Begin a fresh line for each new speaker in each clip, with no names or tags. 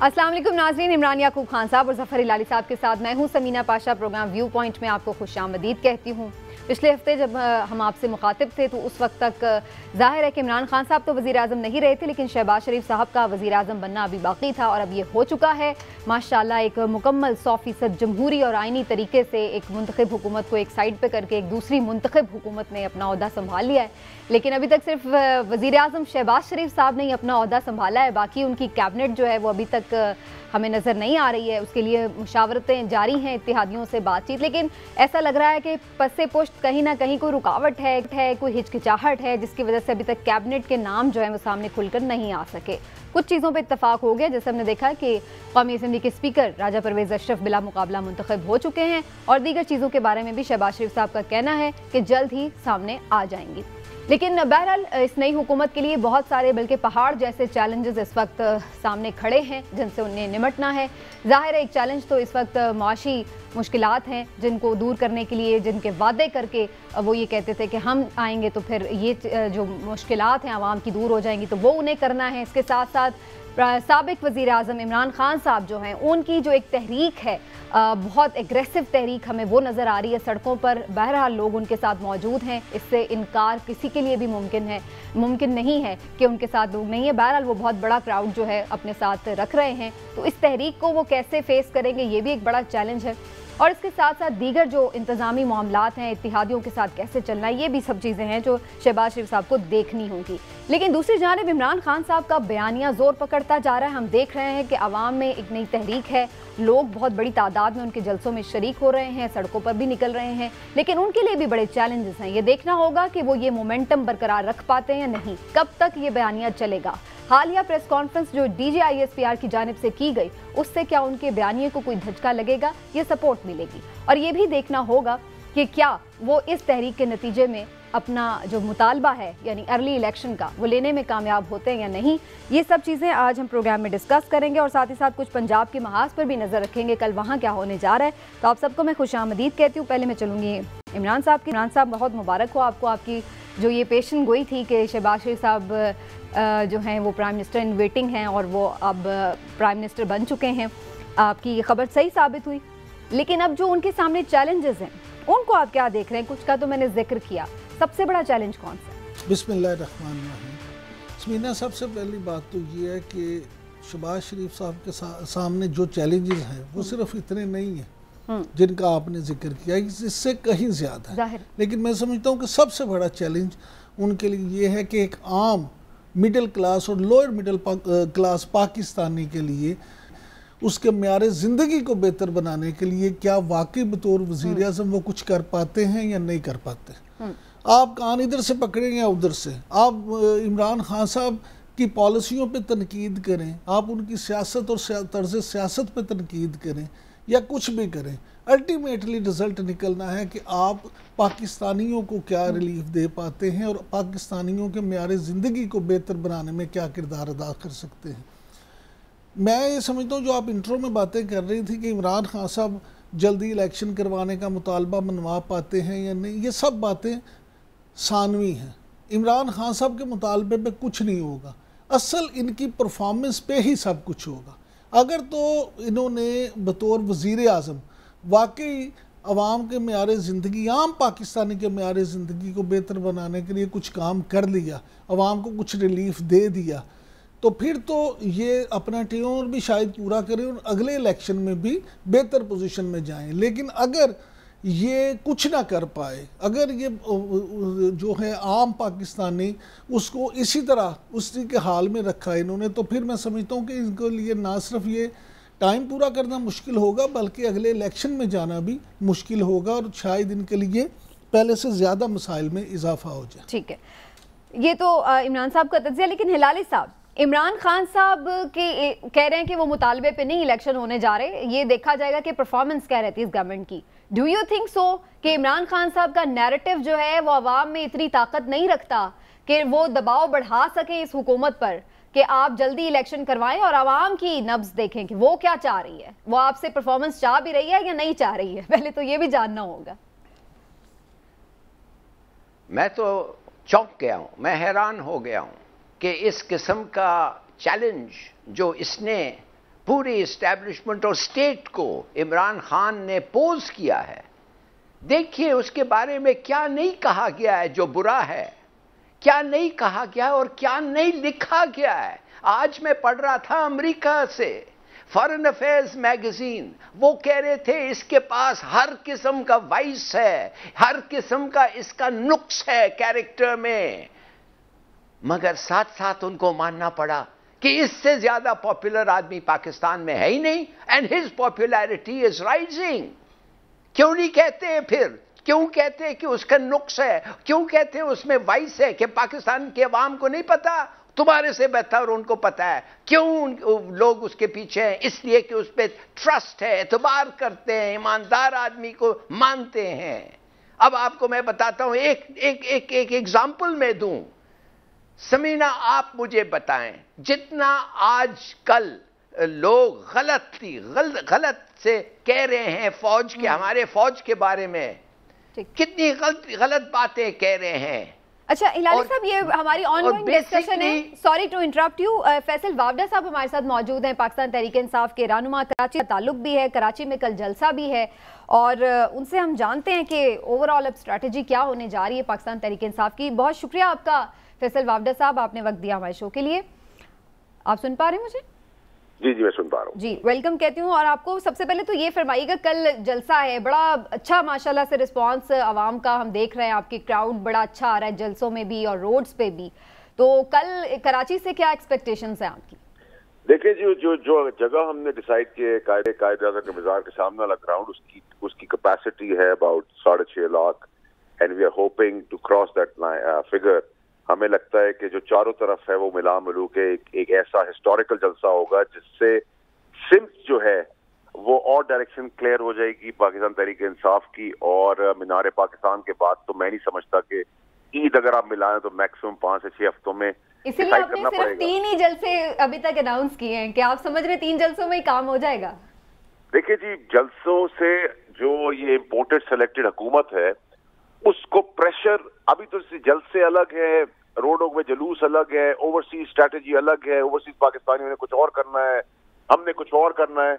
अस्सलाम वालेकुम नाज़रीन, इमरान याकूब खान साहब और ज़फ़र हिलाली साहब के साथ मैं हूं Samina Pasha. Programme view point में आपको खुशामदीद कहती हूं। पिछले हफ्ते जब हम आपसे मुखातिब थे तो उस वक्त तक ज़ाहिर है कि इमरान खान साहब तो वज़ीर आज़म नहीं रहे थे, लेकिन शहबाज शरीफ साहब का वज़ीर आज़म बनना अभी बाकी था और अब ये हो चुका है माशाअल्लाह। एक मुकम्मल 100% जमहूरी और आइनी तरीके से एक मुंतखब हुकूमत को एक साइड पर करके एक दूसरी मुंतखब हुकूमत ने अपना ओहदा संभाल लिया है। लेकिन अभी तक सिर्फ वज़ीर आज़म शहबाज शरीफ साहब ने ही अपना ओहदा संभाला है, बाकी उनकी कैबिनेट जो है वो अभी तक हमें नज़र नहीं आ रही है। उसके लिए मुशावरतें जारी हैं, इत्तेहादियों से बातचीत, लेकिन ऐसा लग रहा है कि पस्से पुश्त कहीं ना कहीं कोई रुकावट है, कोई हिचकिचाहट है, जिसकी वजह से अभी तक कैबिनेट के नाम जो है वो सामने खुलकर नहीं आ सके। कुछ चीज़ों पे इत्तफाक हो गया, जैसे हमने देखा कि कौमी असम्बली के स्पीकर राजा परवेज़ अशरफ बिला मुकाबला मुंतखब हो चुके हैं और दीगर चीज़ों के बारे में भी शहबाज शरीफ साहब का कहना है कि जल्द ही सामने आ जाएंगी। लेकिन बहरहाल इस नई हुकूमत के लिए बहुत सारे बल्कि पहाड़ जैसे चैलेंजेस इस वक्त सामने खड़े हैं जिनसे उन्हें निमटना है। ज़ाहिर है एक चैलेंज तो इस वक्त माशी मुश्किलात हैं जिनको दूर करने के लिए, जिनके वादे करके वो ये कहते थे कि हम आएंगे तो फिर ये जो मुश्किलात हैं आवाम की दूर हो जाएंगी, तो वो उन्हें करना है। इसके साथ साथ साबिक वज़ीर आज़म इमरान खान साहब जो हैं उनकी जो एक तहरीक है, बहुत एग्रेसिव तहरीक हमें वो नज़र आ रही है सड़कों पर। बहरहाल लोग उनके साथ मौजूद हैं, इससे इनकार किसी के लिए भी मुमकिन नहीं है कि उनके साथ लोग नहीं है। बहरहाल वो बहुत बड़ा क्राउड जो है अपने साथ रख रहे हैं, तो इस तहरीक को वो कैसे फेस करेंगे ये भी एक बड़ा चैलेंज है। और इसके साथ साथ दीगर जो इंतज़ामी मामलात हैं, इत्तेहादियों के साथ कैसे चलना है, ये भी सब चीज़ें हैं जो शहबाज शरीफ साहब को देखनी होंगी। लेकिन दूसरी जानिब इमरान खान साहब का बयानिया ज़ोर पकड़ता जा रहा है। हम देख रहे हैं कि आवाम में एक नई तहरीक है, लोग बहुत बड़ी तादाद में उनके जलसों में शरीक हो रहे हैं, सड़कों पर भी निकल रहे हैं, लेकिन उनके लिए भी बड़े चैलेंजेस हैं। ये देखना होगा कि वो ये मोमेंटम बरकरार रख पाते हैं या नहीं, कब तक ये बयानिया चलेगा। हालिया प्रेस कॉन्फ्रेंस जो DGISPR की जानिब से की गई, उससे क्या उनके बयानिए को कोई धचका लगेगा, ये सपोर्ट मिलेगी। और ये भी देखना होगा कि क्या वो इस तहरीक के नतीजे में अपना जो मुतालबा है यानी अर्ली इलेक्शन का, वो लेने में कामयाब होते हैं या नहीं। ये सब चीज़ें आज हम प्रोग्राम में डिस्कस करेंगे और साथ ही साथ कुछ पंजाब के महाज पर भी नज़र रखेंगे, कल वहाँ क्या होने जा रहा है। तो आप सबको मैं खुशामदीद कहती हूँ। पहले मैं चलूँगी इमरान साहब की। इमरान साहब, बहुत मुबारक हो आपको, आपकी जो ये पेशन गोई थी कि शहबाज शरीफ साहब जो हैं वो प्राइम मिनिस्टर इन वेटिंग हैं और वो अब प्राइम मिनिस्टर बन चुके हैं, आपकी ये खबर सही साबित हुई। लेकिन अब जो उनके सामने चैलेंजेस हैं उनको आप क्या देख रहे हैं? कुछ का तो मैंने जिक्र किया, सबसे बड़ा चैलेंज कौन सा?
बिस्मिल्लाहिर्रहमानिर्रहीम। समीना, सबसे पहली बात तो ये है कि शहबाज शरीफ साहब के सामने जो चैलेंजेस हैं वो सिर्फ इतने नहीं हैं जिनका आपने जिक्र किया, इससे कहीं ज़्यादा है। लेकिन मैं समझता हूँ कि सबसे बड़ा चैलेंज उनके लिए ये है कि एक आम मिडिल क्लास और लोअर मिडिल क्लास पाकिस्तानी के लिए उसके म्यार ज़िंदगी को बेहतर बनाने के लिए क्या वाकई बतौर वज़ीर आज़म वो कुछ कर पाते हैं या नहीं कर पाते। आप कान इधर से पकड़ें या उधर से, आप इमरान खान साहब की पॉलिसियों पे तनकीद करें, आप उनकी सियासत और तर्ज़ सियासत पे तनकीद करें या कुछ भी करें, अल्टीमेटली रिज़ल्ट निकलना है कि आप पाकिस्तानियों को क्या रिलीफ दे पाते हैं और पाकिस्तानियों के म्यार ज़िंदगी को बेहतर बनाने में क्या किरदार अदा कर सकते हैं। मैं ये समझता हूँ जो आप इंट्रो में बातें कर रही थी कि इमरान खान साहब जल्दी इलेक्शन करवाने का मुतालबा मनवा पाते हैं या नहीं, ये सब बातें सानवी हैं। इमरान खान साहब के मुतालबे पे कुछ नहीं होगा, असल इनकी परफॉर्मेंस पे ही सब कुछ होगा। अगर तो इन्होंने बतौर वज़ीर आज़म वाकई अवाम के म्यार ज़िंदगी, आम पाकिस्तानी के म्यार ज़िंदगी को बेहतर बनाने के लिए कुछ काम कर लिया, अवाम को कुछ रिलीफ दे दिया, तो फिर तो ये अपना टेन्योर भी शायद पूरा करें और अगले इलेक्शन में भी बेहतर पोजीशन में जाएं। लेकिन अगर ये कुछ ना कर पाए, अगर ये जो है आम पाकिस्तानी उसको इसी तरह उसी के हाल में रखा है इन्होंने, तो फिर मैं समझता हूँ कि इनके लिए ना सिर्फ ये टाइम पूरा करना मुश्किल होगा बल्कि अगले इलेक्शन में जाना भी मुश्किल होगा और शायद इनके लिए पहले से ज़्यादा मसाइल में इजाफा हो जाए।
ठीक है, ये तो इमरान साहब का तज्ज़िया। लेकिन हिलाली साहब, इमरान खान साहब के कह रहे हैं कि वो मुतालबे पे नहीं इलेक्शन होने जा रहे, ये देखा जाएगा कि परफॉर्मेंस क्या रहती है इस गवर्नमेंट की। डू यू थिंक सो कि इमरान खान साहब का नैरेटिव जो है वो अवाम में इतनी ताकत नहीं रखता कि वो दबाव बढ़ा सके इस हुकूमत पर कि आप जल्दी इलेक्शन करवाएं और आवाम की नब्ज देखें कि वो क्या चाह रही है, वो आपसे परफॉर्मेंस चाह भी रही है या नहीं चाह रही है? पहले तो ये भी जानना होगा।
मैं तो चौंक गया हूं, मैं हैरान हो गया हूं कि इस किस्म का चैलेंज जो इसने पूरी इस्टेब्लिशमेंट और स्टेट को इमरान खान ने पोज किया है। देखिए उसके बारे में क्या नहीं कहा गया है जो बुरा है, क्या नहीं कहा गया है और क्या नहीं लिखा गया है। आज मैं पढ़ रहा था अमेरिका से फॉरेन अफेयर्स मैगजीन, वो कह रहे थे इसके पास हर किस्म का वाइस है, हर किस्म का इसका नुक्स है कैरेक्टर में, मगर साथ साथ उनको मानना पड़ा कि इससे ज्यादा पॉपुलर आदमी पाकिस्तान में है ही नहीं, and his popularity is rising. क्यों नहीं कहते फिर, क्यों कहते हैं कि उसका नुक्स है, क्यों कहते हैं उसमें वाइस है, कि पाकिस्तान के अवाम को नहीं पता, तुम्हारे से बेहतर उनको पता है। क्यों लोग उसके पीछे हैं? इसलिए कि उस पर ट्रस्ट है, एतबार करते हैं, ईमानदार आदमी को मानते हैं। अब आपको मैं बताता हूं, एक एग्जाम्पल मैं दूं। समीना आप मुझे बताएं, जितना आजकल लोग गलत से कह रहे हैं फौज के, हमारे फौज के बारे में कितनी गलत बातें कह रहे हैं।
अच्छा हिलाली साहब, ये हमारी ऑनगोइंग डिस्कशन है, sorry to interrupt you. Faisal Vawda साहब हमारे साथ मौजूद हैं, पाकिस्तान तहरीक इंसाफ के रहनुमा, कराची का ताल्लुक भी है, कराची में कल जलसा भी है, और उनसे हम जानते हैं कि ओवरऑल अब स्ट्रैटेजी क्या होने जा रही है पाकिस्तान तहरीक इंसाफ की। बहुत शुक्रिया आपका फैसल वावडा साहब, आपने वक्त दिया हमारे शो के लिए। आप सुन पा रहे हैं मुझे?
जी जी मैं सुन पा रहा हूँ
जी, वेलकम कहती हूँ। और आपको सबसे पहले तो ये फरमाइएगा, कल जलसा है, बड़ा अच्छा माशाल्लाह से रिस्पांस आवाम का हम देख रहे हैं, आपकी क्राउड बड़ा अच्छा आ रहा है जलसों में भी और रोड्स पे भी, तो कल कराची से क्या एक्सपेक्टेशंस हैं आपकी?
देखिए जो जगह हमने डिसाइड की है कायद-ए-आज़म के मज़ार के सामने वाला ग्राउंड, उसकी कैपेसिटी है about 6.5 lakh, and we are hoping to cross that figure. हमें लगता है कि जो चारों तरफ है वो मिला मिलू के एक ऐसा हिस्टोरिकल जलसा होगा जिससे सिम्स जो है वो और डायरेक्शन क्लियर हो जाएगी पाकिस्तान तहरीक इंसाफ की। और मीनार पाकिस्तान के बाद तो मैं नहीं समझता कि ईद अगर आप मिलाएं तो मैक्सिमम 5 से 6 हफ्तों में
इसीलिए आपने सिर्फ 3 ही जलसे अभी तक अनाउंस किए हैं, कि आप समझ रहे 3 जलसों में ही काम हो जाएगा?
देखिए जी, जलसों से जो ये इम्पोर्टेड सेलेक्टेड हुकूमत है उसको प्रेशर, अभी तो जलसे अलग है, रोडों में जलूस अलग है, ओवरसीज स्ट्रैटेजी अलग है, ओवरसीज पाकिस्तानियों ने कुछ और करना है, हमने कुछ और करना है।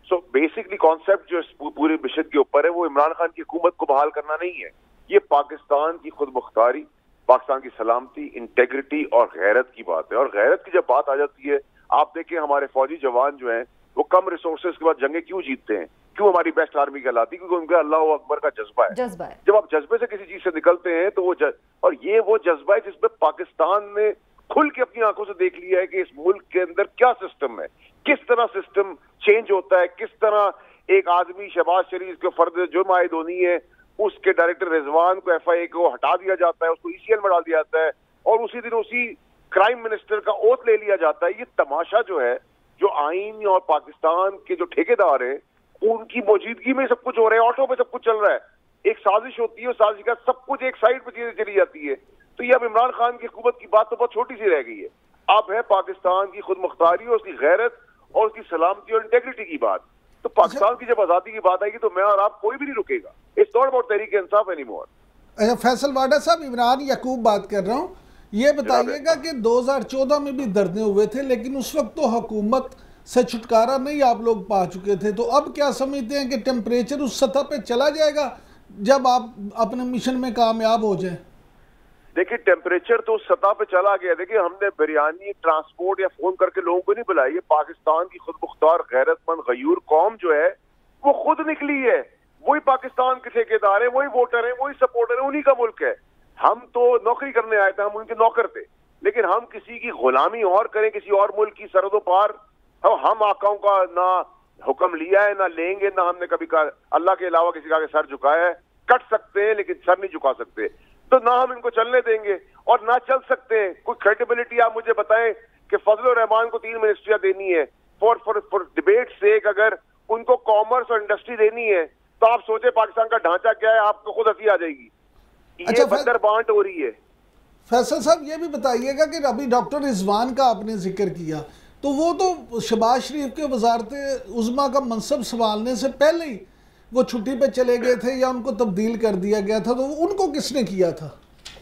सो बेसिकली कॉन्सेप्ट जो पूरे मिशन के ऊपर है वो इमरान खान की हुकूमत को बहाल करना नहीं है, ये पाकिस्तान की खुद मुख्तारी, पाकिस्तान की सलामती, इंटेग्रिटी और गैरत की बात है। और गैरत की जब बात आ जाती है, आप देखें हमारे फौजी जवान जो हैं वो कम रिसोर्सेज के बाद जंगें क्यों जीतते हैं, क्यों हमारी बेस्ट आर्मी कहलाती है? क्योंकि उनका अल्लाह अकबर का जज्बा है। जब आप जज्बे से किसी चीज से निकलते हैं तो और ये वो जज्बा है जिसमें पाकिस्तान ने खुल के अपनी आंखों से देख लिया है कि इस मुल्क के अंदर क्या सिस्टम है, किस तरह सिस्टम चेंज होता है, किस तरह एक आदमी शहबाज शरीफ के फर्द जुर्म आयद होनी है, उसके डायरेक्टर रिजवान को FIA को हटा दिया जाता है, उसको ECL में डाल दिया जाता है, और उसी दिन उसी क्राइम मिनिस्टर का ओथ ले लिया जाता है। ये तमाशा जो है, जो आईन और पाकिस्तान के जो ठेकेदार हैं उनकी मौजूदगी में सब कुछ हो रहा है, ऑटो पे सब कुछ चल रहा है, एक साजिश होती है, साजिश का सब कुछ एक साइड पे चीजें चली जाती है। तो ये अब इमरान खान की हुकूमत की बात तो बहुत छोटी सी रह गई है, अब है पाकिस्तान की खुद मुख्तारी और उसकी गैरत और उसकी सलामती और इंटेग्रिटी की बात। तो पाकिस्तान की जब आजादी की बात आएगी तो मैं और आप कोई भी नहीं रुकेगा। It's not about Tehreek Insaf anymore.
अच्छा फैसल वाडा साहब, इमरान याकूब बात कर रहा हूँ, ये बताइएगा कि 2014 में भी धरने हुए थे लेकिन उस वक्त तो हुकूमत से छुटकारा नहीं आप लोग पा चुके थे, तो अब क्या समझते हैं कि टेम्परेचर उस सतह पे चला जाएगा जब आप अपने मिशन में कामयाब हो जाएं?
देखिए टेम्परेचर तो सतह पे चला गया। देखिए हमने बिरयानी, ट्रांसपोर्ट या फोन करके लोगों को नहीं बुलाई, ये पाकिस्तान की खुद मुख्तार गैरतमंद गयूर कौम जो है वो खुद निकली है, वही पाकिस्तान के ठेकेदार है, वही वोटर है, वही सपोर्टर है, उन्हीं का मुल्क है। हम तो नौकरी करने आए थे, हम उनके नौकर थे, लेकिन हम किसी की गुलामी और करें किसी और मुल्क की सरहदों पार, हम आकाओं का ना हुक्म लिया है ना लेंगे, ना हमने कभी कहा अल्लाह के अलावा किसी का आगे सर झुकाया है। कट सकते हैं लेकिन सर नहीं झुका सकते, तो ना हम इनको चलने देंगे और ना चल सकते हैं। कोई क्रेडिबिलिटी आप मुझे बताएं कि फजल रहमान को 3 मिनिस्ट्रियां देनी है फॉर डिबेट से, अगर उनको कॉमर्स और इंडस्ट्री देनी है तो आप सोचे पाकिस्तान का ढांचा क्या है, आपको खुद हंसी आ जाएगी। ये बंदर बांट हो रही है।
फैसल साहब ये भी बताइएगा कि अभी डॉक्टर रिजवान का आपने जिक्र किया, तो वो तो शहबाज शरीफ के वजारत उज़्मा का मनसब संभालने से पहले ही वो छुट्टी पे चले गए थे या उनको तब्दील कर दिया गया था, तो उनको किसने किया था?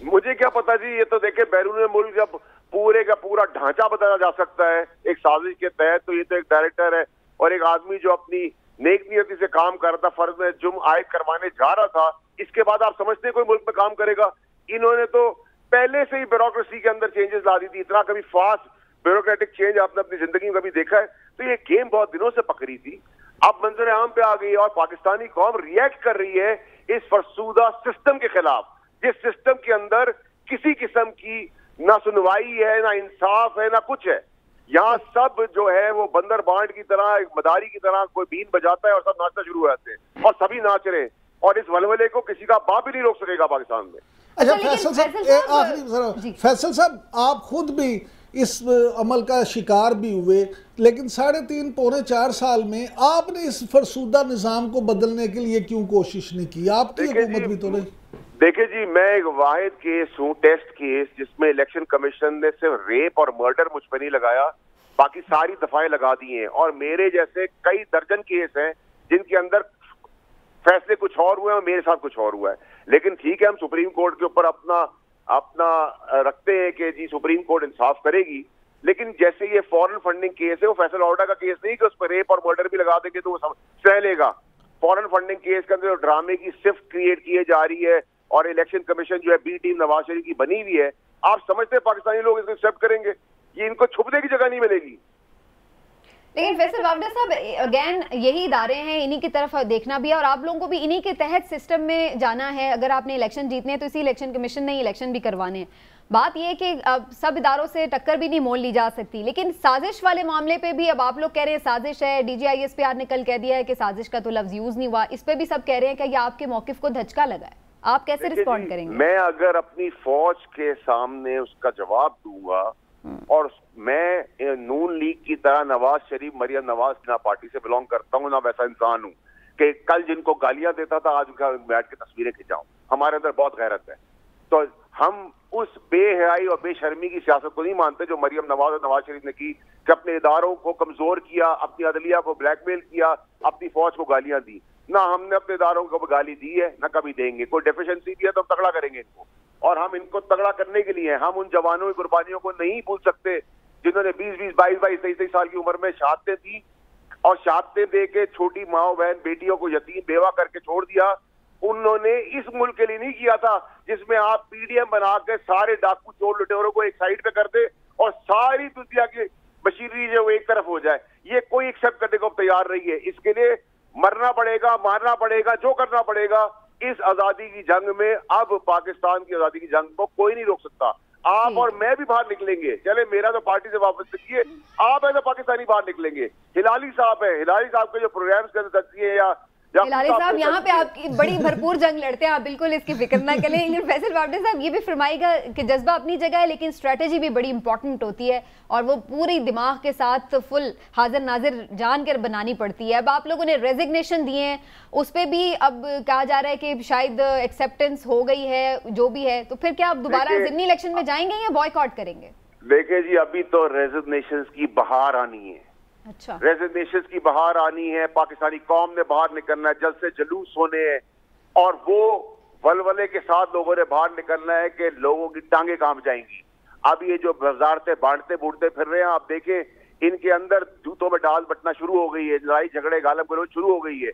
मुझे क्या पता जी, ये तो देखे बैरून मुल्क जब पूरे का पूरा ढांचा बदला जा सकता है एक साजिश के तहत, तो ये तो एक डायरेक्टर है और एक आदमी जो अपनी नेक नियति से काम कर रहा था, फर्ज में जुर्म आयद करवाने जा रहा था, इसके बाद आप समझते हैं कोई मुल्क में काम करेगा? इन्होंने तो पहले से ही ब्यूरोक्रेसी के अंदर चेंजेस ला दी थी। इतना कभी फास्ट ब्यूरोक्रेटिक चेंज आपने अपनी जिंदगी में कभी देखा है? तो ये गेम बहुत दिनों से पकड़ी थी, अब मंजर आम पे आ गई और पाकिस्तानी कौम रिएक्ट कर रही है इस फरसूदा सिस्टम के खिलाफ, जिस सिस्टम के अंदर किसी किस्म की ना सुनवाई है, ना इंसाफ है, ना कुछ है। यहाँ सब जो है वो बंदर बांट की तरह, एक मदारी की तरह कोई बीन बजाता है और सब नाचना शुरू हो जाते हैं और सभी नाच रहे हैं, और इस वलवले को किसी का बाप भी नहीं रोक सकेगा पाकिस्तान में।
अच्छा फैसल साहब, आखिरी फैसल साहब, आप खुद भी इस अमल का शिकार भी हुए, लेकिन 3.5 पौने 4 साल में आपने इस फरसूदा निज़ाम को बदलने के लिए क्यों कोशिश नहीं की? आपकी हुकूमत भी तो नहीं।
देखिए जी, मैं एक वाहिद केस हूँ, टेस्ट केस, जिसमें इलेक्शन कमीशन ने सिर्फ रेप और मर्डर मुझ पर नहीं लगाया, बाकी सारी दफाएं लगा दी हैं, और मेरे जैसे कई दर्जन केस हैं जिनके अंदर फैसले कुछ और हुए और मेरे साथ कुछ और हुआ है। लेकिन ठीक है, हम सुप्रीम कोर्ट के ऊपर अपना रखते हैं कि जी सुप्रीम कोर्ट इंसाफ करेगी, लेकिन जैसे ये फॉरेन फंडिंग केस है, वो फैसल ऑर्डर का केस नहीं कि उस पर रेप और मर्डर भी लगा देंगे तो वो सह लेगा। फॉरेन फंडिंग केस के अंदर ड्रामे की सिफ्ट क्रिएट किए जा रही है और इलेक्शन कमीशन जो है बी टीम नवाज शरीफ की बनी हुई है, आप समझते हैं पाकिस्तानी लोग इसको एक्सेप्ट करेंगे? ये इनको छुपने की जगह नहीं मिलेगी।
लेकिन फैसल वावडा साहब, अगेन यही इदारे हैं, इन्हीं की तरफ देखना भी है और आप लोगों को भी इन्हीं के तहत सिस्टम में जाना है। अगर आपने इलेक्शन जीतने हैं तो इसी इलेक्शन कमीशन ने इलेक्शन भी करवाने हैं। बात यह है कि अब सब इदारों से टक्कर भी नहीं मोल ली जा सकती, लेकिन साजिश वाले मामले पे भी अब आप लोग कह रहे हैं साजिश है, DGISPR ने कल कह दिया है कि साजिश का तो लफ्ज यूज नहीं हुआ, इस पे भी सब कह रहे हैं कि ये आपके मौकिफ को धचका लगा है, आप कैसे रिस्पॉन्ड करेंगे?
मैं अगर अपनी फौज के सामने उसका जवाब दूंगा, और मैं नून लीग की तरह नवाज शरीफ, मरियम नवाज ना पार्टी से बिलोंग करता हूँ, ना वैसा इंसान हूँ कि कल जिनको गालियां देता था आज उनका बैठ के तस्वीरें खिंचाऊं। हमारे अंदर बहुत गैरत है, तो हम उस बेहयाई और बेशर्मी की सियासत को नहीं मानते जो मरियम नवाज और नवाज शरीफ ने की, कि अपने इदारों को कमजोर किया, अपनी अदलिया को ब्लैकमेल किया, अपनी फौज को गालियां दी। ना हमने अपने इदारों को गाली दी है, ना कभी देंगे। कोई डेफिशिएंसी भी है तो हम तगड़ा करेंगे इनको, और हम इनको तगड़ा करने के लिए हम उन जवानों की कुर्बानियों को नहीं भूल सकते जिन्होंने 20-20, 22-22, 23-23 साल की उम्र में शहादतें दी, और शहादतें दे के छोटी माओ बहन बेटियों को यतीम बेवा करके छोड़ दिया। उन्होंने इस मुल्क के लिए नहीं किया था जिसमें आप PDM बना के सारे डाकू चोर लुटेरों को एक साइड पे कर दे और सारी दुनिया की मशीनरी जो एक तरफ हो जाए। ये कोई एक्सेप्ट करने को तैयार नहीं है। इसके लिए मरना पड़ेगा, मारना पड़ेगा, जो करना पड़ेगा। इस आजादी की जंग में अब पाकिस्तान की आजादी की जंग को कोई नहीं रोक सकता। आप और मैं भी बाहर निकलेंगे, चले मेरा तो पार्टी से वापस किए, आप ऐसे पाकिस्तानी बाहर निकलेंगे। हिलाली साहब है, हिलाली साहब के जो प्रोग्राम्स करती है या
हिलाली साहब यहाँ पे आपकी बड़ी भरपूर जंग लड़ते हैं, आप बिल्कुल इसकी फिक्र ना करें। लेकिन फैसल वावडा साहब ये भी फरमाएगा कि जज्बा अपनी जगह है, लेकिन स्ट्रेटेजी भी बड़ी इंपॉर्टेंट होती है और वो पूरी दिमाग के साथ फुल हाजिर नाजिर जान कर बनानी पड़ती है। अब आप लोगों ने रेजिग्नेशन दिए हैं, उस पर भी अब कहा जा रहा है कि शायद एक्सेप्टेंस हो गई है, जो भी है, तो फिर क्या आप दोबारा ज़िमनी इलेक्शन में जाएंगे या बॉयकॉट करेंगे?
देखिए जी, अभी तो रेजिग्नेशन की बहार आनी है।
अच्छा,
रेजिग्नेशन की बहार आनी है, पाकिस्तानी कौम ने बाहर निकलना है, जल्द से जलूस होने हैं, और वो वलवले के साथ लोगों ने बाहर निकलना है कि लोगों की टांगे काम जाएंगी। अब ये जो वजारतें बांटते बूटते फिर रहे हैं, आप देखें इनके अंदर जूतों में डाल बटना शुरू हो गई है, लड़ाई झगड़े गालम गलोच शुरू हो गई है।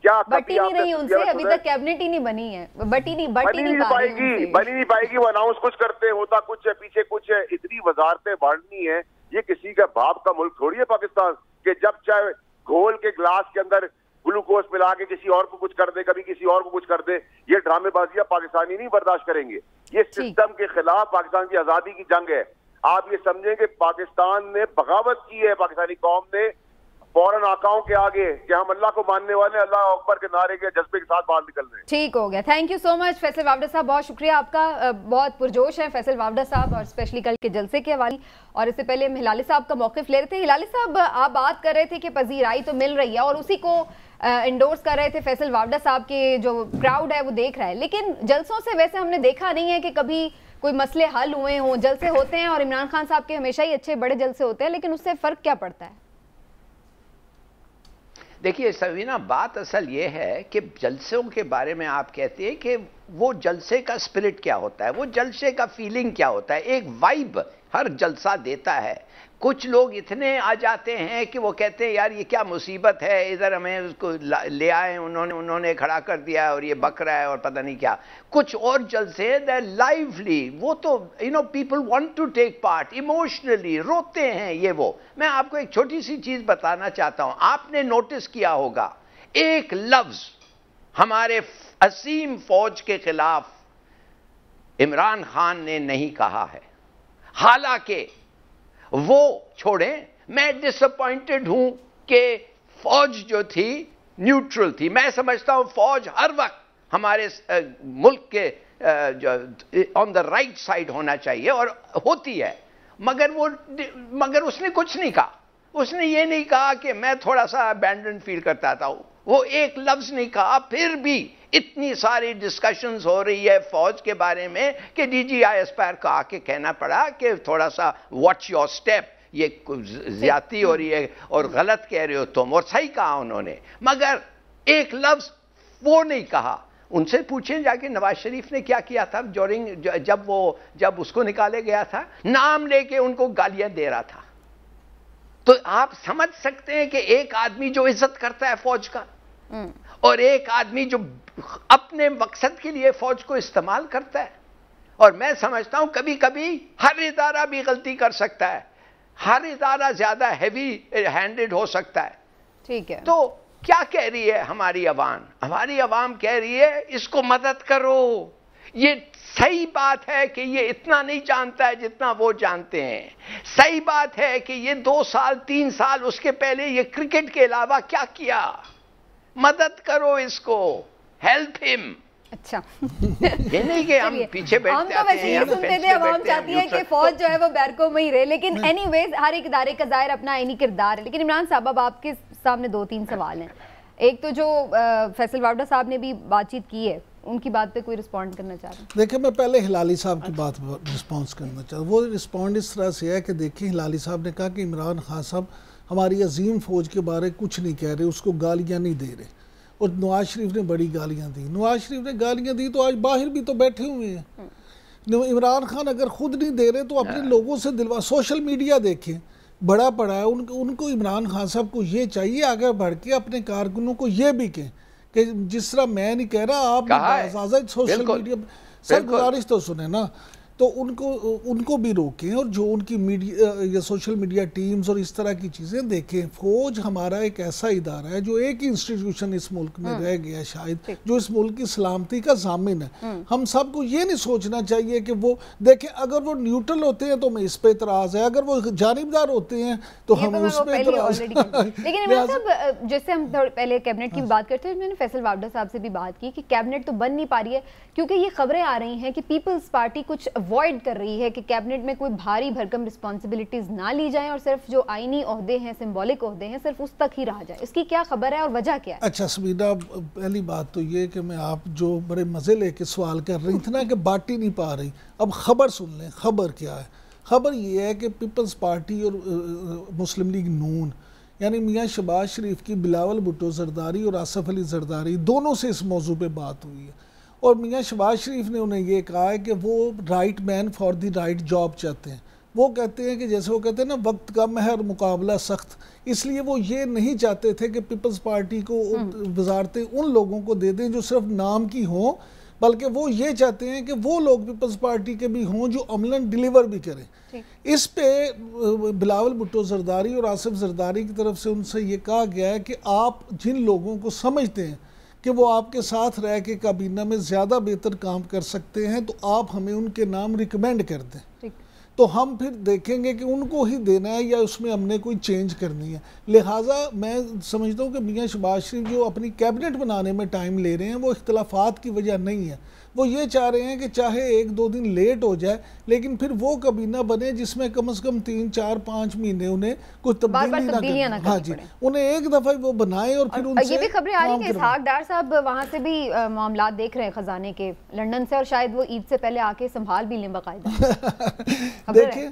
क्या
बटी नहीं रही उनसे, अभी तक कैबिनेट ही नहीं बनी है, बनी नहीं
पाएगी। वो अनाउंस कुछ करते, होता कुछ है, पीछे कुछ है। इतनी वजारतें बांटनी है, ये किसी का बाप का मुल्क थोड़ी है पाकिस्तान कि जब चाहे घोल के ग्लास के अंदर ग्लूकोज मिला के किसी और को कुछ कर दे, कभी किसी और को कुछ कर दे। ये ड्रामेबाजियां पाकिस्तानी नहीं बर्दाश्त करेंगे। ये सिस्टम के खिलाफ पाकिस्तान की आजादी की जंग है। आप ये समझें कि पाकिस्तान ने बगावत की है, पाकिस्तानी कौम ने फौरन आकाओं के आगे कि हम अल्लाह को मानने वाले, अल्लाह अकबर के नारे के जज्बे के साथ बाहर निकल रहे हैं।
ठीक हो गया, thank you so much Faisal Vawda साहब, बहुत शुक्रिया आपका। बहुत पुरजोश है फैसल वावडा साहब, और स्पेशली कल के जलसे के हवाले। और इससे पहले हम हिलाली साहब का मौक़िफ़ ले रहे थे। हिलाली साहब, आप बात कर रहे थे कि पजीराई तो मिल रही है और उसी को इंडोर्स कर रहे थे फैसल वावडा साहब के जो क्राउड है वो देख रहा है, लेकिन जलसों से वैसे हमने देखा नहीं है कि कभी कोई मसले हल हुए हों। जलसे होते हैं और इमरान खान साहब के हमेशा ही अच्छे बड़े जलसे होते हैं, लेकिन उससे फ़र्क क्या पड़ता है?
دیکھیے سوینا، بات اصل یہ ہے کہ جلسوں کے بارے میں آپ کہتے ہیں کہ وہ جلسے کا اسپرٹ کیا ہوتا ہے، وہ جلسے کا فیلنگ کیا ہوتا ہے. ایک وائب ہر جلسہ دیتا ہے. کچھ لوگ اتنے آ جاتے ہیں کہ وہ کہتے ہیں یار یہ کیا مصیبت ہے، ادھر ہمیں اس کو لے آئے، انہوں نے کھڑا کر دیا اور یہ بک رہا ہے اور پتہ نہیں کیا. کچھ اور جلسے دے لائیولی، وہ تو people want to take part emotionally, روتے ہیں یہ وہ. میں آپ کو ایک چھوٹی سی چیز بتانا چاہتا ہوں. آپ نے نوٹس کیا ہوگا ایک لفظ ہمارے عظیم فوج کے خلاف عمران خان نے نہیں کہا ہے. حالانکہ وہ چھوڑیں، میں ڈس اپوائنٹڈ ہوں کہ فوج جو تھی نیوٹرل تھی. میں سمجھتا ہوں فوج ہر وقت ہمارے ملک کے آن دا رائٹ سائڈ ہونا چاہیے اور ہوتی ہے. مگر اس نے کچھ نہیں کہا. اس نے یہ نہیں کہا کہ میں تھوڑا سا ابینڈن فیل کرتا تھا. وہ ایک لفظ نہیں کہا. پھر بھی اتنی ساری ڈسکشنز ہو رہی ہے فوج کے بارے میں کہ ڈی جی آئی اسپائر کو آ کے کہنا پڑا کہ تھوڑا سا واچ یور اسٹیپ، یہ زیادتی ہو رہی ہے اور غلط کہہ رہے ہو تم. اور صحیح کہا انہوں نے، مگر ایک لفظ وہ نہیں کہا. ان سے پوچھیں جا کے نواز شریف نے کیا کیا تھا جب اس کو نکالے گیا تھا، نام لے کے ان کو گالیاں دے رہا تھا. تو آپ سمجھ سکتے ہیں کہ ایک آدمی جو عزت کرتا ہے فوج کا اور ایک آدمی جو اپنے مقصد کے لیے فوج کو استعمال کرتا ہے. اور میں سمجھتا ہوں کبھی کبھی ہر ادارہ بھی غلطی کر سکتا ہے، ہر ادارہ زیادہ ہیوی ہینڈڈ ہو سکتا ہے.
ٹھیک ہے،
تو کیا کہہ رہی ہے ہماری عوام؟ ہماری عوام کہہ رہی ہے اس کو مدد کرو. یہ صحیح بات ہے کہ یہ اتنا نہیں جانتا ہے جتنا وہ جانتے ہیں. صحیح بات ہے کہ یہ 2 سال 3 سال اس کے پہلے یہ کرکٹ کے علاوہ کیا کیا. مدد کرو اس کو، ہیلپ ہم.
اچھا،
یہ نہیں کہ ہم پیچھے بیٹھتے
ہم تو ویسے یہ سنتے تھے، عوام چاہتی ہے کہ فوج جو ہے وہ بیرکوں میں ہی رہے. لیکن اینی ویز ہر ایک ادارے کا ظاہر اپنا اینی کردار ہے. لیکن عمران صاحب اب آپ کے سامنے 2-3 سوال ہیں. ایک تو جو فیصل واوڈہ صاحب نے بھی بات چیت کی ہے، ان کی بات پہ کوئی رسپونڈ کرنا چاہ رہا ہوں.
دیکھیں میں پہلے ہلالی صاحب کی بات رسپانس کرنا چاہتا ہوں. وہ رسپونڈ اس طرح سے ہے کہ دیکھیں ہلالی صاحب نے کہا کہ عمران خان صاحب ہماری عظیم فوج کے بارے کچھ نہیں کہہ رہے، اس کو گالیاں نہیں دے رہے. اور نواز شریف نے بڑی گالیاں دی. نواز شریف نے گالیاں دی تو آج باہر بھی تو بیٹھے ہوئے ہیں. عمران خان اگر خود نہیں دے رہے تو اپنے لوگوں سے دلوا. سوشل میڈیا دیکھیں بڑا پڑا ہے ان کو. عمران خان صاحب کو یہ چاہیے آگے بڑھ کے اپنے کارکنوں کو یہ بھی کہیں کہ جس طرح میں نہیں کہہ رہا، آپ سوشل میڈیا سر گزارش تو سنیں نا، تو ان کو بھی روکیں. اور جو ان کی میڈیا یا سوشل میڈیا ٹیمز اور اس طرح کی چیزیں دیکھیں. فوج ہمارا ایک ایسا ادارہ ہے جو ایک ہی انسٹیٹیوشن اس ملک میں رہ گیا شاید، جو اس ملک کی سلامتی کا ضامن ہے. ہم سب کو یہ نہیں سوچنا چاہیے کہ وہ دیکھیں اگر وہ نیوٹرل ہوتے ہیں تو ہمیں اس پہ اعتراض ہے، اگر وہ جانبدار ہوتے ہیں تو ہمیں اس پہ اعتراض ہے.
لیکن عمران صاحب جیسے ہم پہلے کیبنٹ کی بات کرتے ہیں، میں نے فیصل واوڈہ صاحب سے بھی بات کی کہ کیبنٹ تو بن نہیں پا رہی ہے کیونکہ یہ خبریں آ رہی ہیں کہ پیپلز پارٹی کچھ اوائڈ کر رہی ہے کہ کیبنٹ میں کوئی بھاری بھرکم رسپانسبلٹیز نہ لی جائیں اور صرف جو آئینی عہدے ہیں، سمبولک عہدے ہیں، صرف اس تک ہی رہا جائے. اس کی کیا خبر ہے اور وجہ کیا ہے؟
اچھا سمینا، پہلی بات تو یہ کہ میں آپ جو بڑے مزے لے کے سوال کر رہی تھی نا کہ بات ہی نہیں پا رہی، اب خبر سن لیں. خبر کیا ہے؟ خبر یہ ہے کہ پیپلز پارٹی اور مسلم لیگ نون یعنی میاں شہباز شریف کی بلاول بھٹو زرداری اور آصف علی زرداری دونوں سے اس موضوع پہ بات ہوئی ہے. اور میاں شہباز شریف نے انہیں یہ کہا ہے کہ وہ right man for the right job چاہتے ہیں. وہ کہتے ہیں کہ جیسے وہ کہتے ہیں نا وقت کا مہر مقابلہ سخت، اس لیے وہ یہ نہیں چاہتے تھے کہ پیپلز پارٹی کو وزارتیں ان لوگوں کو دے دیں جو صرف نام کی ہوں، بلکہ وہ یہ چاہتے ہیں کہ وہ لوگ پیپلز پارٹی کے بھی ہوں جو عملاً ڈیلیور بھی کریں. اس پہ بلاول بھٹو زرداری اور آصف زرداری کی طرف سے ان سے یہ کہا گیا ہے کہ آپ جن لوگوں کو سمجھتے ہیں کہ وہ آپ کے ساتھ رہ کے کابینہ میں زیادہ بہتر کام کر سکتے ہیں تو آپ ہمیں ان کے نام ریکمینڈ کر دیں. تو ہم پھر دیکھیں گے کہ ان کو ہی دینا ہے یا اس میں ہم نے کوئی چینج کرنی ہے. لہٰذا میں سمجھتا ہوں کہ میاں شہباز شریف جو اپنی کیبنٹ بنانے میں ٹائم لے رہے ہیں وہ اختلافات کی وجہ نہیں ہے. وہ یہ چاہ رہے ہیں کہ چاہے 1-2 دن لیٹ ہو جائے لیکن پھر وہ کابینہ بنے جس میں کم از کم 3-4-5 مہینے انہیں کوئی تبدیلی نہ کرنی. ہاں جی، انہیں ایک دفعہ وہ بنائیں. اور پھر ان سے
یہ بھی خبریں آ رہی ہیں کہ اسحاق ڈار صاحب وہاں سے بھی معاملات دیکھ رہے ہیں خزانے کے، لنڈن سے، اور شاید وہ عید سے پہلے آ کے سنبھال بھی لیں باقاعدہ.
دیکھیں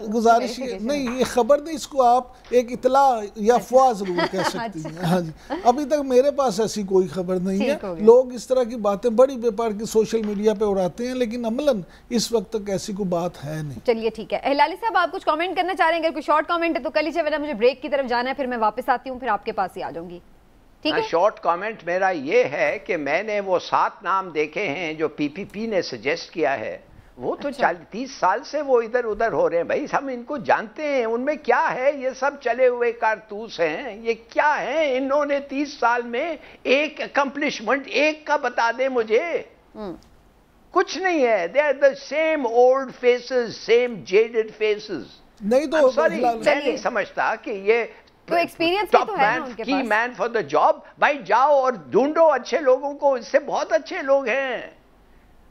گزارش نہیں، یہ خبر نہیں، اس کو آپ ایک اطلاع یا افواہ ضرور کہہ سکتی ہیں. ہاں جی، ابھی تک میرے پاس ایسی کوئی خبر نہیں ہے. لوگ اس طرح کی باتیں بڑی بے پار کی سوشل میڈیا پہ اڑاتے ہیں، لیکن عملاً اس وقت تک ایسی کوئی بات ہے نہیں.
چلیے ٹھیک ہے. ہلالی صاحب آپ کچھ کامنٹ کرنا چاہ رہے ہیں؟ اگر کوئی شارٹ کامنٹ ہے تو کر لیجیے، ورنہ مجھے بریک کی طرف جانا ہے، پھر میں واپس آتی ہوں، پھر آپ کے پاس ہی آ جاؤں گی. ٹھیک ہے.
شارٹ کامنٹ میرا یہ ہے کہ میں نے وہ 7 نام دیکھے ہیں جو پی پی پی نے سجیسٹ کیا ہے، وہ تو 30 سال سے وہ ادھر ادھر ہو رہے ہیں. بھائی ہم ان کو جانتے ہیں، ان میں کیا ہے؟ یہ سب چلے ہوئے کارتوس ہیں. یہ کیا ہے؟ انہوں نے 30 سال میں ایک اکمپلشمنٹ ایک کا بتا دیں مجھے. کچھ نہیں ہے. they are the same old faces, same jaded faces.
نہیں تو
sorry میں نہیں سمجھتا کہ یہ
تو ایکسپیرینس بھی تو ہے نا ان کے پاس.
کی مین فار دا جاب. بھائی جاؤ اور ڈھونڈو اچھے لوگوں کو، اس سے بہت اچھے لوگ ہیں.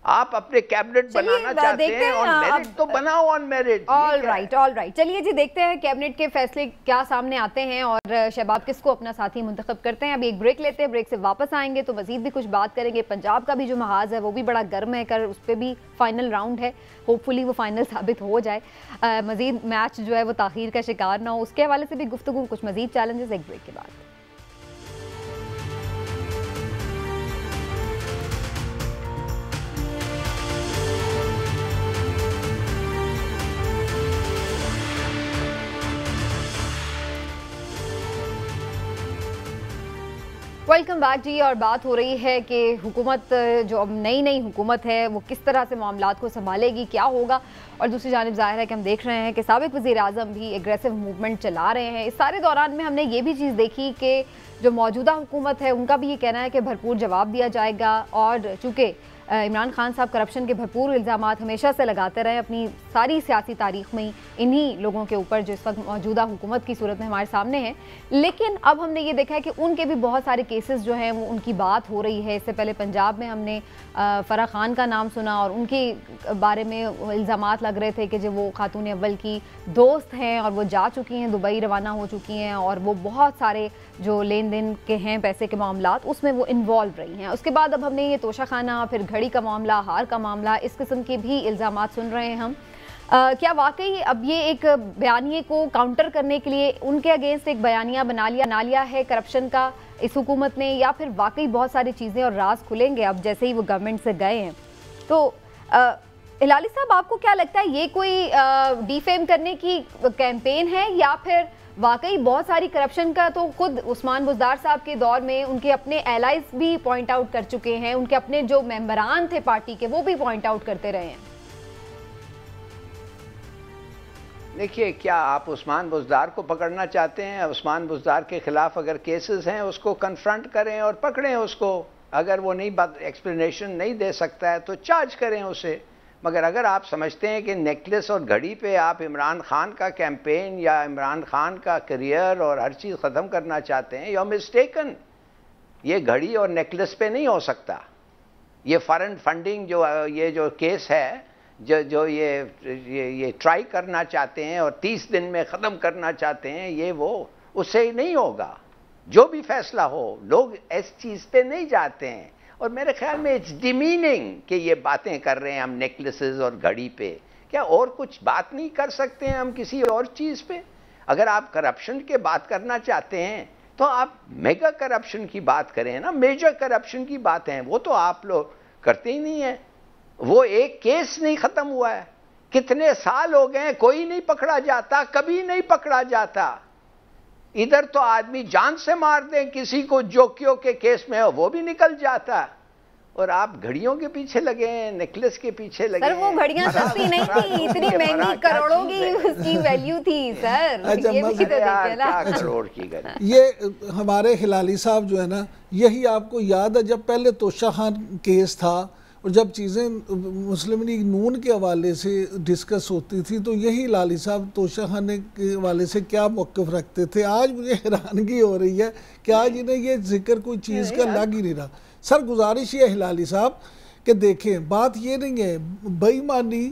آپ اپنے کیبنٹ بنانا چاہتے ہیں آن میرٹ تو بناؤ آن میرٹ.
All right. چلیے جی دیکھتے ہیں کیبنٹ کے فیصلے کیا سامنے آتے ہیں اور شہباب کس کو اپنا ساتھی منتخب کرتے ہیں. ابھی ایک بریک لیتے ہیں، بریک سے واپس آئیں گے تو مزید بھی کچھ بات کریں گے. پنجاب کا بھی جو محاذ ہے وہ بھی بڑا گرم ہے، کر اس پہ بھی فائنل راؤنڈ ہے، ہوپ فلی وہ فائنل ثابت ہو جائے، مزید میچ جو ہے وہ تاخیر کا شکار نہ ہو. اس کے حوالے سے بھی گفتگو، کچھ مزید چیلنجز ایک بریک کے بعد. ویلکم بیک جی. اور بات ہو رہی ہے کہ حکومت جو اب نئی حکومت ہے وہ کس طرح سے معاملات کو سنبھالے گی، کیا ہوگا. اور دوسری جانب ظاہر ہے کہ ہم دیکھ رہے ہیں کہ سابق وزیر اعظم بھی ایگریسو موومنٹ چلا رہے ہیں. اس سارے دوران میں ہم نے یہ بھی چیز دیکھی کہ جو موجودہ حکومت ہے ان کا بھی یہ کہنا ہے کہ بھرپور جواب دیا جائے گا. اور چونکہ عمران خان صاحب کرپشن کے بھرپور الزامات ہمیشہ سے لگاتے رہے اپنی ساری سیاسی تاریخ میں، انہی لوگوں کے اوپر جو اس وقت موجودہ حکومت کی صورت میں ہمارے سامنے ہیں. لیکن اب ہم نے یہ دیکھا ہے کہ ان کے بھی بہت سارے کیسز جو ہیں وہ ان کی بات ہو رہی ہے. اس سے پہلے پنجاب میں ہم نے فرح خان کا نام سنا اور ان کے بارے میں الزامات لگ رہے تھے کہ جو وہ خاتون اول کی دوست ہیں اور وہ جا چکی ہیں، دبئی روانہ ہو چکی ہیں اور وہ بہت سارے جو لین دین کے ہیں پیسے کے معاملات اس میں وہ انوالو رہی ہیں. اس کے بعد اب ہم نے یہ توشہ خانہ، پھر گھڑی کا معاملہ، ہار کا معاملہ، اس قسم کے بھی الزامات سن رہے ہیں ہم. کیا واقعی اب یہ ایک بیانیے کو کاؤنٹر کرنے کے لیے ان کے اگینسٹ ایک بیانیہ بنا لیا ہے کرپشن کا اس حکومت نے، یا پھر واقعی بہت ساری چیزیں اور راز کھلیں گے اب جیسے ہی وہ گورنمنٹ سے گئے ہیں؟ تو ہلالی صاحب آپ کو کیا لگتا ہے یہ کوئی ڈیفیم کرنے کی کیمپین ہے، یا پھر واقعی بہت ساری کرپشن کا تو خود عثمان بزدار صاحب کے دور میں ان کے اپنے ایلائز بھی پوائنٹ آؤٹ کر چکے ہیں، ان کے اپنے جو ممبران تھے پارٹی کے وہ بھی پوائنٹ آؤٹ کرتے رہے ہیں؟
دیکھیے، کیا آپ عثمان بزدار کو پکڑنا چاہتے ہیں؟ عثمان بزدار کے خلاف اگر کیسز ہیں اس کو کنفرنٹ کریں اور پکڑیں اس کو. اگر وہ ایکسپلینیشن نہیں دے سکتا ہے تو چارج کریں اسے. مگر اگر آپ سمجھتے ہیں کہ نیکلس اور گھڑی پہ آپ عمران خان کا کیمپین یا عمران خان کا کریئر اور ہر چیز ختم کرنا چاہتے ہیں، یو آر مسٹیکن. یہ گھڑی اور نیکلس پہ نہیں ہو سکتا. یہ فارن فنڈنگ جو کیس ہے جو یہ ٹرائی کرنا چاہتے ہیں اور 30 دن میں ختم کرنا چاہتے ہیں، یہ وہ اس سے نہیں ہوگا. جو بھی فیصلہ ہو، لوگ اس چیز پہ نہیں جاتے ہیں. اور میرے خیال میں اٹس ڈیمیننگ کہ یہ باتیں کر رہے ہیں ہم نیکلسز اور گھڑی پہ. کیا اور کچھ بات نہیں کر سکتے ہیں ہم کسی اور چیز پہ؟ اگر آپ کرپشن کے بات کرنا چاہتے ہیں تو آپ میگا کرپشن کی بات کریں نا. میجر کرپشن کی بات ہے وہ تو آپ لوگ کرتے ہی نہیں ہیں. وہ ایک کیس نہیں ختم ہوا ہے. کتنے سال ہو گئے کوئی نہیں پکڑا جاتا، کبھی نہیں پکڑا جاتا. ادھر تو آدمی جان سے مار دیں کسی کو جوکیوں کے کیس میں وہ بھی نکل جاتا، اور آپ گھڑیوں کے پیچھے لگے ہیں، نیکلس کے پیچھے لگے ہیں.
سر وہ گھڑیاں سستی نہیں تھی، اتنی مہنگی کروڑوں کی اس کی ویلیو تھی سر. یہ بھی تو دیکھیں نا،
کروڑ کی گھڑی.
یہ ہمارے ہلالی صاحب جو ہے نا، یہی آپ کو یاد ہے جب پہلے توشہ خان کیس تھا اور جب چیزیں مسلم لیگ نون کے حوالے سے ڈسکس ہوتی تھی تو یہی لالی صاحب توشہ خانے کے حوالے سے کیا موقف رکھتے تھے. آج مجھے حیرانگی ہو رہی ہے کہ آج انہیں یہ ذکر کوئی چیز کا لگ ہی نہیں رہا. سر گزارش یہ ہلالی صاحب کہ دیکھیں بات یہ نہیں ہے بے ایمانی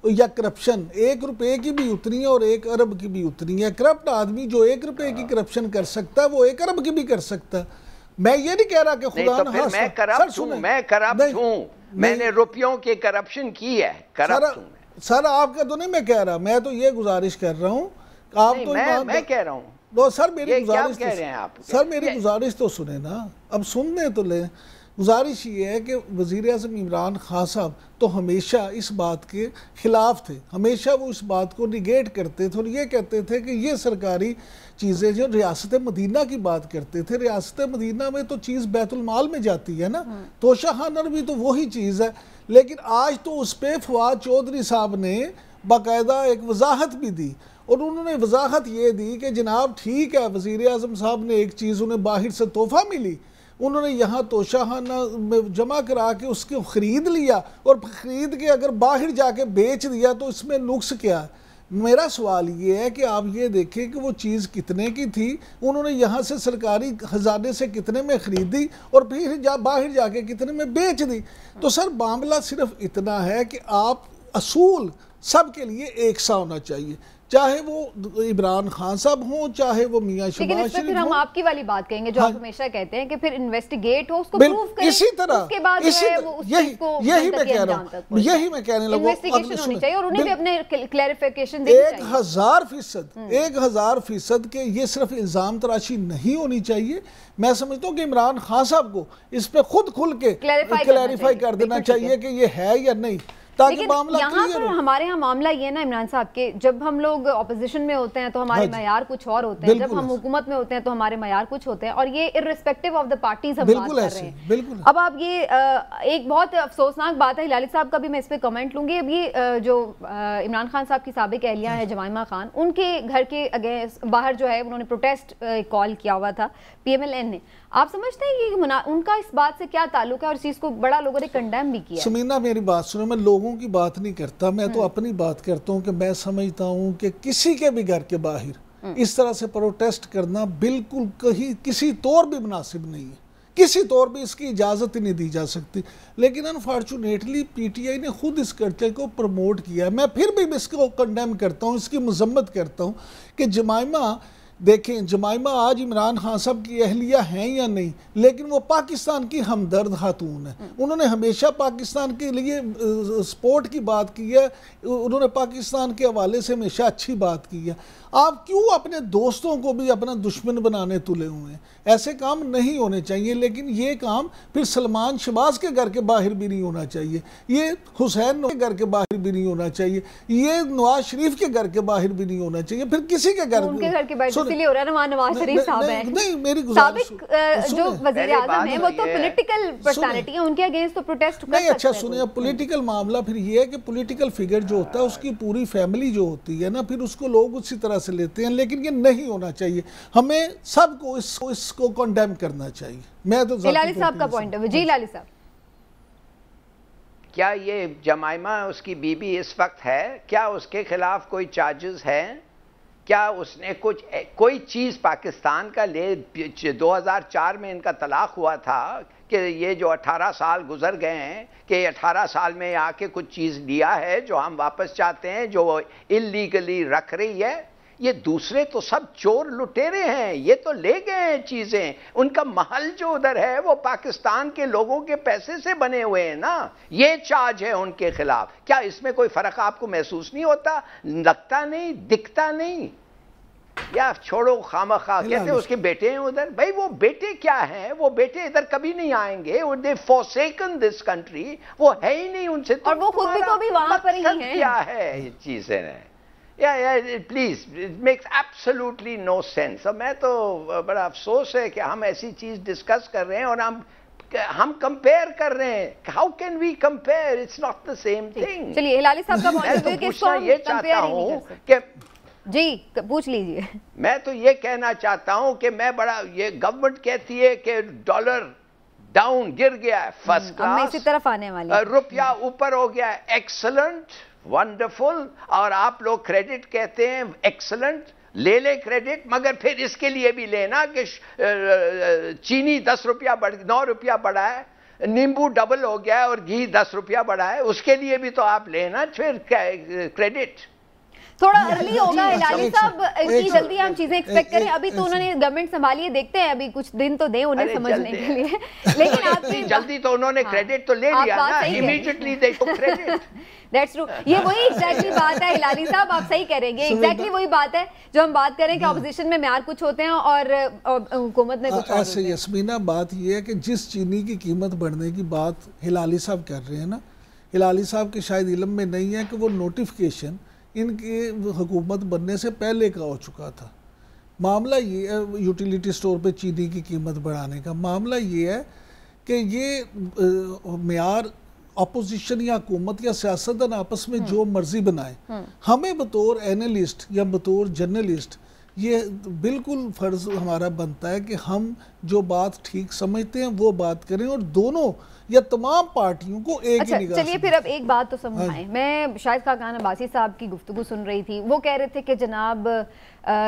یا کرپشن 1 روپے کی بھی اتنی ہے اور 1 ارب کی بھی اتنی ہے. کرپٹ آدمی جو 1 روپے کی کرپشن کر سکتا ہے وہ 1 ارب کی بھی کر سکتا ہے. میں یہ نہیں کہہ رہا کہ خدا نہ
میں کرپٹ ہوں، میں نے روپیوں کی کرپشن کی ہے. کرپٹ ہوں
سر آپ کا تو نہیں میں کہہ رہا، میں تو یہ گزارش کر رہا ہوں، آپ تو
میں کہہ رہا ہوں
نو سر میری
یہ کیا
گزارش
کہہ رہے ہیں آپ؟
سر میری گزارش تو سنیں نا، اب سننے تو لیں۔ گزارش یہ ہے کہ وزیر اعظم عمران خان صاحب تو ہمیشہ اس بات کے خلاف تھے، ہمیشہ وہ اس بات کو نیگیٹ کرتے تھے اور یہ کہتے تھے کہ یہ سرکاری چیزیں جو ریاست مدینہ کی بات کرتے تھے، ریاست مدینہ میں تو چیز بیت المال میں جاتی ہے نا، توشہ خانہ بھی تو وہی چیز ہے۔ لیکن آج تو اس پہ فواد چودھری صاحب نے باقاعدہ ایک وضاحت بھی دی، اور انہوں نے وضاحت یہ دی کہ جناب ٹھیک ہے، وزیر اعظم صاحب نے ایک چیز انہیں باہر سے تحفہ ملی، انہوں نے یہاں توشہ خانہ میں جمع کرا کے اس کو خرید لیا، اور خرید کے اگر باہر جا کے بیچ دیا تو اس میں نقص کیا ہے؟ میرا سوال یہ ہے کہ آپ یہ دیکھیں کہ وہ چیز کتنے کی تھی، انہوں نے یہاں سے سرکاری خزانے سے کتنے میں خریدی اور پھر باہر جا کے کتنے میں بیچ دی۔ تو سر معاملہ صرف اتنا ہے کہ آپ اصول سب کے لیے ایک سا ہونا چاہیے، چاہے وہ عمران خان صاحب ہوں، چاہے وہ میاں شہباز شریف ہوں۔
لیکن اس پہ پھر ہم آپ کی والی بات کہیں گے جو آپ ہمیشہ کہتے ہیں کہ پھر انویسٹیگیٹ ہو، اس کو پروف کریں،
اسی طرح
اس کے بعد جو ہے وہ اس چیز کو
یہی میں کہہ رہا ہوں، یہی میں کہنے لگا،
انویسٹیگیشن ہونی چاہیے اور انہیں بھی اپنے کلیریفیکیشن دینی چاہیے۔
1000% کہ یہ صرف الزام تراشی نہیں ہونی چاہیے، میں سمجھتا ہوں کہ عمران خان صاحب کو اس پہ خود کھل کے کلیریفائی کر دینا چاہیے کہ یہ ہے یا نہیں، تاکہ معاملہ
یہاں پر ہمارے ہاں معاملہ یہ نا عمران صاحب کے، جب ہم لوگ اپوزیشن میں ہوتے ہیں تو ہمارے معیار کچھ اور ہوتے ہیں، جب ہم حکومت میں ہوتے ہیں تو ہمارے معیار کچھ ہوتے ہیں، اور یہ ارسپیکٹیو آف دا پارٹیز ہم بات کر رہے ہیں۔ اب آپ یہ ایک بہت افسوسناک بات ہے، ہلالی صاحب کا بھی میں اس پہ کمنٹ لوں گی، اب یہ جو عمران خان صاحب کی سابق اہلیہ ہے جمائمہ خان، ان کے گھر کے باہر جو ہے انہوں نے پروٹیسٹ کال کیا ہوا تھا PMLN نے، آپ سمجھتے ہیں کہ ان کا اس بات سے کیا تعلق ہے، اور اس چیز کو بڑا لوگوں نے کنڈیم بھی کیا ہے؟
سمینہ میری بات سنو، میں لوگوں کی بات نہیں کرتا، میں تو اپنی بات کرتا ہوں کہ میں سمجھتا ہوں کہ کسی کے بھی گھر کے باہر اس طرح سے پروٹیسٹ کرنا بالکل کسی طور بھی مناسب نہیں ہے، کسی طور بھی اس کی اجازت ہی نہیں دی جا سکتی۔ لیکن انفارچونیٹلی PTI نے خود اس کرتے کو پروموٹ کیا ہے۔ میں پھر بھی اس کو کنڈیم کرتا ہوں، اس کی مذمت کرتا ہوں کہ جمائمہ، دیکھیں جمائمہ آج عمران خان صاحب کی اہلیہ ہیں یا نہیں، لیکن وہ پاکستان کی ہمدرد خاتون ہے، انہوں نے ہمیشہ پاکستان کے لیے سپورٹ کی بات کی ہے، انہوں نے پاکستان کے حوالے سے ہمیشہ اچھی بات کی ہے۔ آپ کیوں اپنے دوستوں کو بھی اپنا دشمن بنانے تلے ہوئے ہیں؟ ایسے کام نہیں ہونے چاہیے، لیکن یہ کام پھر سلمان شہباز کے گھر کے باہر بھی نہیں ہونا چاہیے، یہ حسین کے گھر کے باہر بھی نہیں ہونا چاہیے، یہ نواز شریف کے گھر کے باہر بھی نہیں ہونا چاہیے، پھر کسی کے گھر
کے باہر اسی لیے ہو رہا ہے نا، نواز شریف صاحب ہیں،
نہیں میری گزارش
سابق جو وزیر اعظم ہیں وہ تو پولیٹیکل پرسنالٹی ہیں، ان کے اگینسٹ تو پروٹیسٹ کر سکتے ہیں۔
نہیں اچھا سنیں، پولیٹیکل معاملہ پھر یہ ہے کہ پولیٹیکل فگر جو ہوتا ہے اس کی پوری فیملی جو ہوتی ہے نا، پھر اس کو لوگ اسی طرح سے لیتے ہیں، لیکن یہ نہیں ہونا چاہیے، ہمیں سب کو اس کو کنڈیم کرنا چاہیے۔ میں تو
ہلالی صاحب کا پوائنٹ ہے، جی ہلالی صاحب،
کیا یہ جمائمہ اس کی بیوی اس وقت ہے، کیا اس کے خلاف کوئی چارجز ہیں؟ کیا اس نے کوئی چیز پاکستان کا لے؟ 2004 میں ان کا طلاق ہوا تھا کہ یہ جو 18 سال گزر گئے ہیں کہ 18 سال میں آ کے کچھ چیز لیا ہے جو ہم واپس چاہتے ہیں، جو وہ اللیگلی رکھ رہی ہے؟ یہ دوسرے تو سب چور لٹیرے ہیں، یہ تو لے گئے ہیں چیزیں، ان کا محل جو ادھر ہے وہ پاکستان کے لوگوں کے پیسے سے بنے ہوئے ہیں نا، یہ چارج ہے ان کے خلاف۔ کیا اس میں کوئی فرق آپ کو محسوس نہیں ہوتا؟ لگتا نہیں، دکھتا نہیں؟ یا چھوڑو خامخواہ، کہتے ہیں اس کے بیٹے ہیں ادھر، بھائی وہ بیٹے کیا ہیں؟ وہ بیٹے ادھر کبھی نہیں آئیں گے، they forsaken this country، وہ ہے ہی نہیں ان سے،
اور وہ خود بھی تو بھی وہاں پر ہی ہیں۔
کیا ہے یہ چیزیں ہیں؟ Please it makes absolutely no sense۔ اور میں تو بڑا افسوس ہے کہ ہم ایسی چیز ڈسکس کر رہے ہیں اور ہم کمپیئر کر رہے ہیں۔ How can we compare? It's not the same thing.
چلیے ہلالی صاحب کا پوائنٹ ہے کہ اس کو ہم
یہ چاہتا ہوں کہ
جی پوچھ لیجئے۔
میں تو یہ کہنا چاہتا ہوں کہ میں بڑا، یہ گورنمنٹ کہتی ہے کہ ڈالر ڈاؤن گر گیا ہے، فرسٹ کلاس،
میں اسی طرف آنے والی،
روپیہ اوپر ہو گیا ہے، ایکسلنٹ، ونڈرفل، اور آپ لوگ کریڈٹ کہتے ہیں، ایکسلنٹ، لے لے کریڈٹ، مگر پھر اس کے لیے بھی لینا کہ چینی 10 روپیہ 9 روپیہ بڑھا ہے، نیمبو ڈبل ہو گیا ہے اور گھی 10 روپیہ بڑھا ہے، اس کے لیے بھی تو آپ لینا پھر کریڈٹ۔
تھوڑا ارلی ہوگا ہلالی صاحب کی جلدی ہم چیزیں ایکسپیکٹ کریں. ابھی تو انہوں نے گورنمنٹ سنبھالی ہے, دیکھتے ہیں ابھی کچھ دن تو دیں انہیں سمجھنے کے لیے. لیکن آپ کی
جلدی تو انہوں نے کریڈٹ تو لے لیا نا, immediately they took credit.
That's true. یہ وہی ایگزیکٹلی بات ہے ہلالی صاحب, آپ صحیح کریں گے, ایگزیکٹلی وہی بات ہے جو ہم بات کریں کہ اپوزیشن میں معیار کچھ ہوتے ہیں اور حکومت میں کچھ اور ہوتے ہیں.
یاسمینہ بات یہ ہے کہ جس چینی کی قیمت بڑھنے کی بات ہلالی صاحب کر رہے ہیں نا, ہلالی صاحب کے شاید علم میں نہیں ہے کہ وہ نوٹیفیکیشن ان کے حکومت بننے سے پہلے کا ہو چکا تھا. معاملہ یہ ہے یوٹیلیٹی سٹور پہ چینی کی قیمت بڑھانے کا, معاملہ یہ ہے کہ یہ معیار اپوزیشن یا حکومت یا سیاستدان آپس میں جو مرضی بنائے, ہمیں بطور اینالسٹ یا بطور جرنلسٹ یہ بالکل فرض ہمارا بنتا ہے کہ ہم جو بات ٹھیک سمجھتے ہیں وہ بات کریں, اور دونوں یا تمام پارٹیوں کو ایک ہی نگاہ سے.
چلیے پھر اب ایک بات تو سمجھائیں, میں شاہد خاقان عباسی صاحب کی گفتگو سن رہی تھی, وہ کہہ رہے تھے کہ جناب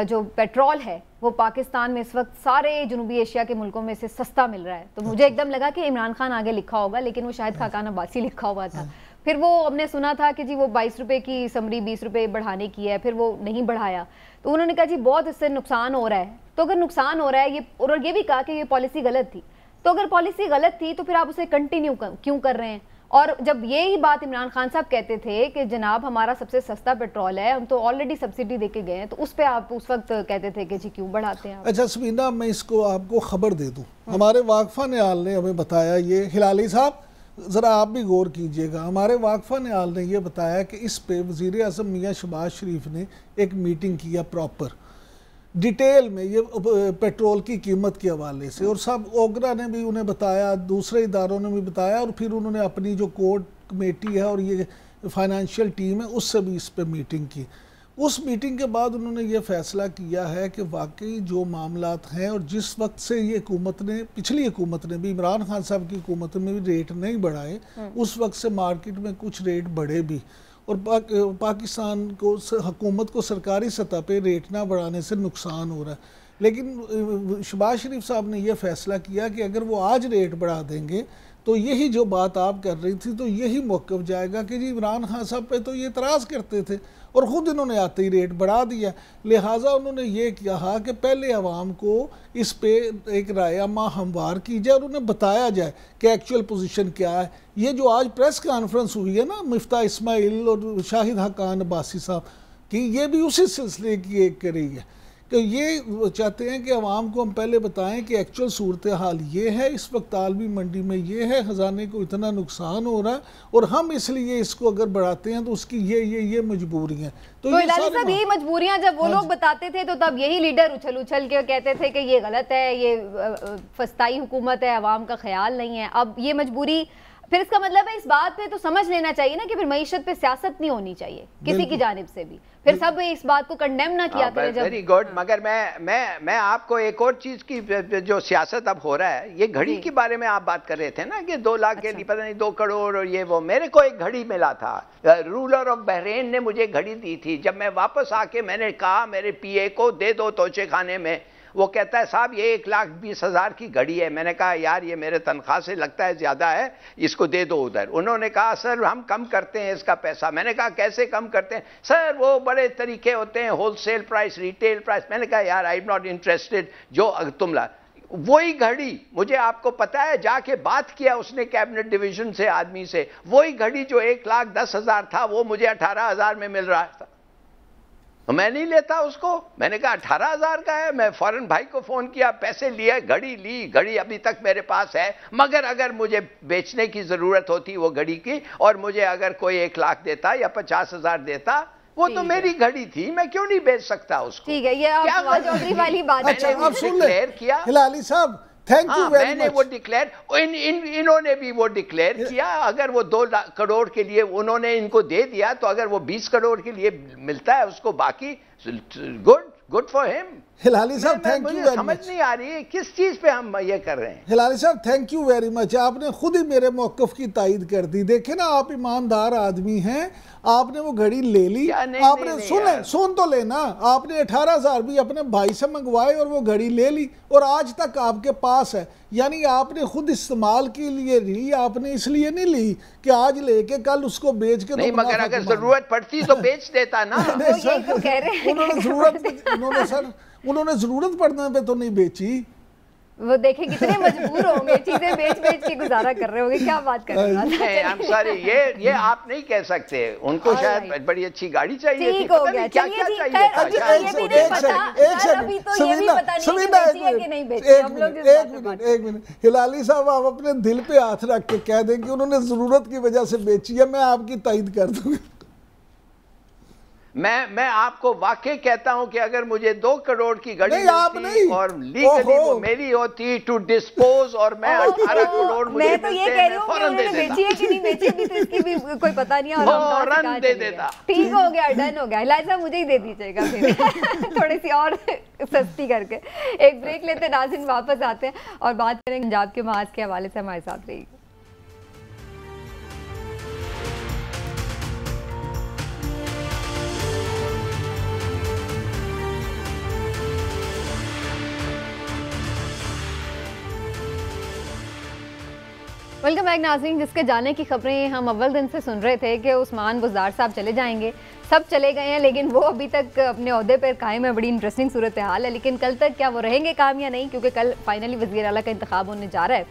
جو پیٹرول ہے وہ پاکستان میں اس وقت سارے جنوبی ایشیا کے ملکوں میں سے سستا مل رہا ہے. تو مجھے ایک دم لگا کہ عمران خان آگے لکھا ہوگا, لیکن وہ شاہد خاقان عباسی لکھا ہوا تھا. پھر وہ ہم نے سنا تھا کہ جی وہ 22 روپے کی سمری 20 روپے بڑھانے کی ہے, پھر وہ نہیں بڑھایا. تو انہوں نے کہا جی بہت اس سے نقصان ہو رہا ہے. تو اگر نقصان ہو رہا ہے اور یہ بھی کہا کہ یہ پالیسی غلط تھی, تو اگر پالیسی غلط تھی تو پھر آپ اسے کنٹینیو کیوں کر رہے ہیں؟ اور جب یہی بات عمران خان صاحب کہتے تھے کہ جناب ہمارا سب سے سستا پیٹرول ہے, ہم تو آلریڈی سبسڈی دے کے گئے ہیں, تو اس پہ آپ اس وقت کہتے تھے کہ جی کیوں بڑھاتے ہیں آپ؟
اچھا سمینہ, میں اس کو آپ کو خبر دے دوں, ہمارے واقفہ نہال نے ہمیں بتایا, یہ ہلالی صاحب ذرا آپ بھی غور کیجئے گا, ہمارے واقفہ نہال نے یہ بتایا کہ اس پہ وزیر اعظم میاں شہباز شریف نے ایک میٹنگ کیا پراپر ڈیٹیل میں, یہ پیٹرول کی قیمت کے حوالے سے, اور سب اوگرا نے بھی انہیں بتایا, دوسرے اداروں نے بھی بتایا, اور پھر انہوں نے اپنی جو کورٹ کمیٹی ہے اور یہ فائنینشیل ٹیم ہے اس سے بھی اس پہ میٹنگ کی. اس میٹنگ کے بعد انہوں نے یہ فیصلہ کیا ہے کہ واقعی جو معاملات ہیں, اور جس وقت سے یہ حکومت نے, پچھلی حکومت نے بھی, عمران خان صاحب کی حکومت میں بھی ریٹ نہیں بڑھائے, اس وقت سے مارکیٹ میں کچھ ریٹ بڑھے بھی, اور پاکستان کو حکومت کو سرکاری سطح پہ ریٹ نہ بڑھانے سے نقصان ہو رہا ہے. لیکن شہباز شریف صاحب نے یہ فیصلہ کیا کہ اگر وہ آج ریٹ بڑھا دیں گے تو یہی جو بات آپ کر رہی تھی تو یہی موقف جائے گا کہ جی عمران خان صاحب پہ تو یہ اعتراض کرتے تھے اور خود انہوں نے آتے ہی ریٹ بڑھا دیا. لہٰذا انہوں نے یہ کہا کہ پہلے عوام کو اس پہ ایک رائے عامہ ہموار کی جائے اور انہیں بتایا جائے کہ ایکچوئل پوزیشن کیا ہے. یہ جو آج پریس کانفرنس ہوئی ہے نا مفتاح اسماعیل اور شاہد خاقان عباسی صاحب کی, یہ بھی اسی سلسلے کی ایک کری ہے کہ یہ چاہتے ہیں کہ عوام کو ہم پہلے بتائیں کہ ایکچوئل صورتحال یہ ہے, اس وقت عالمی منڈی میں یہ ہے, خزانے کو اتنا نقصان ہو رہا ہے, اور ہم اس لیے اس کو اگر بڑھاتے ہیں تو اس کی یہ مجبوریاں.
تو ہلالی صاحب یہی مجبوریاں جب وہ لوگ بتاتے تھے تو تب یہی لیڈر اچھل کے کہتے تھے کہ یہ غلط ہے, یہ فسطائی حکومت ہے, عوام کا خیال نہیں ہے. اب یہ مجبوری, پھر اس کا مطلب ہے اس بات پہ تو سمجھ لینا چاہیے نا کہ پھر معیشت پہ سیاست نہیں ہونی چاہیے کسی کی جانب سے بھی, پھر سب اس بات کو کنڈیم نہ کیا کرے.
Very good. مگر میں آپ کو ایک اور چیز کی جو سیاست اب ہو رہا ہے, یہ گھڑی کے بارے میں آپ بات کر رہے تھے نا کہ 2 لاکھ کے لیے پتہ نہیں 2 کروڑ اور یہ وہ. میرے کو ایک گھڑی ملا تھا, رولر آف بحرین نے مجھے گھڑی دی تھی. جب میں واپس آ کے میں نے کہا میرے پی اے کو دے دو توشے خانے میں, وہ کہتا ہے صاحب یہ 1,20,000 کی گھڑی ہے. میں نے کہا یار یہ میرے تنخواہ سے لگتا ہے زیادہ ہے, اس کو دے دو ادھر. انہوں نے کہا سر ہم کم کرتے ہیں اس کا پیسہ. میں نے کہا کیسے کم کرتے ہیں؟ سر وہ بڑے طریقے ہوتے ہیں, whole cell price, retail price. میں نے کہا یار آئی ایم ناٹ انٹرسٹڈ. جو تم لا وہی گھڑی, مجھے آپ کو پتا ہے جا کے بات کیا اس نے کیبنٹ ڈویژن سے آدمی سے, وہی گھڑی جو 1,10,000 تھا وہ مجھے 18,000 میں مل رہا تھا. میں نہیں لیتا اس کو. میں نے کہا 18,000 کا ہے. میں فوراً بھائی کو فون کیا, پیسے لیے, گھڑی لی, گھڑی ابھی تک میرے پاس ہے. مگر اگر مجھے بیچنے کی ضرورت ہوتی وہ گھڑی کی, اور مجھے اگر کوئی 1 لاکھ دیتا یا 50,000 دیتا, وہ تو میری گھڑی تھی, میں کیوں نہیں بیچ سکتا اس کو؟
ٹھیک ہے, یہ آپ چودھری والی بات
ہے. اچھا آپ سن لیں ہلالی صاحب, تھینک یو ویری مچ.
میں نے وہ ڈکلیئر, انہوں نے بھی وہ ڈکلیئر کیا. اگر وہ 2 کروڑ کے لیے انہوں نے ان کو دے دیا, تو اگر وہ 20 کروڑ کے لیے ملتا ہے اس کو باقی, گڈ فار ہم.
ہلالی صاحب تھینک یو ویری
سمجھ
مچ.
نہیں آ رہی ہے کس چیز پہ ہم یہ کر رہے ہیں.
ہلالی صاحب تھینک یو ویری مچ. آپ نے خود ہی میرے موقف کی تائید کر دی. دیکھیں نا آپ ایماندار آدمی ہیں, آپ نے وہ گھڑی لے لی, آپ نے سن تو لینا, آپ نے 18,000 بھی اپنے بھائی سے منگوائے اور وہ گھڑی لے لی اور آج تک آپ کے پاس ہے. یعنی آپ نے خود استعمال کے لیے لی, آپ نے اس لیے نہیں لی کہ آج لے کے کل اس کو بیچ کے.
نہیں مگر اگر ضرورت پڑتی تو بیچ دیتا نا.
انہوں نے ضرورت پڑنے پہ تو نہیں بیچی.
وہ دیکھیں کتنے مجبور ہوں گے, چیزیں بیچ بیچ کے گزارا کر رہے ہوں گے. کیا بات کر رہے ہیں
I'm sorry, یہ آپ نہیں کہہ سکتے. ان کو شاید بڑی اچھی گاڑی چاہیے تھی,
ٹھیک ہو گیا.
کیا کیا چاہیے تھا.
ایک منٹ ہلالی صاحب, آپ اپنے دل پہ ہاتھ رکھ کے کہہ دیں کہ انہوں نے ضرورت کی وجہ سے بیچی ہے, میں آپ کی تائید کر دوں گا.
میں آپ کو واقعی کہتا ہوں کہ اگر مجھے 2 کروڑ کی گھڑی ملتی اور لیگلی وہ میری ہوتی ٹو ڈسپوز اور میں 18 کروڑ مجھے ملتے, میں فوراً دے دیتا.
بیچی ہے کہ نہیں بیچی ابھی تو اس کی بھی کوئی پتہ نہیں ہے.
فوراً دے دیتا.
ٹھیک ہو گیا, ڈن ہو گیا. لائزہ مجھے ہی دے دیجیے گا پھر تھوڑی سی اور سستی کر کے. ایک بریک لیتے ہیں ناظرین, واپس آتے ہیں اور بات کریں پنجاب کے محاذ کے حوالے سے. ہمارے ساتھ رہیے. ویلکم بیک ناظرین. جس کے جانے کی خبریں ہم اول دن سے سن رہے تھے کہ عثمان بزدار صاحب چلے جائیں گے, سب چلے گئے ہیں لیکن وہ ابھی تک اپنے عہدے پر قائم ہے. بڑی انٹرسٹنگ صورتحال ہے, لیکن کل تک کیا وہ رہیں گے کام یا نہیں, کیونکہ کل فائنلی وزیر اعلیٰ کا انتخاب ہونے جا رہا ہے.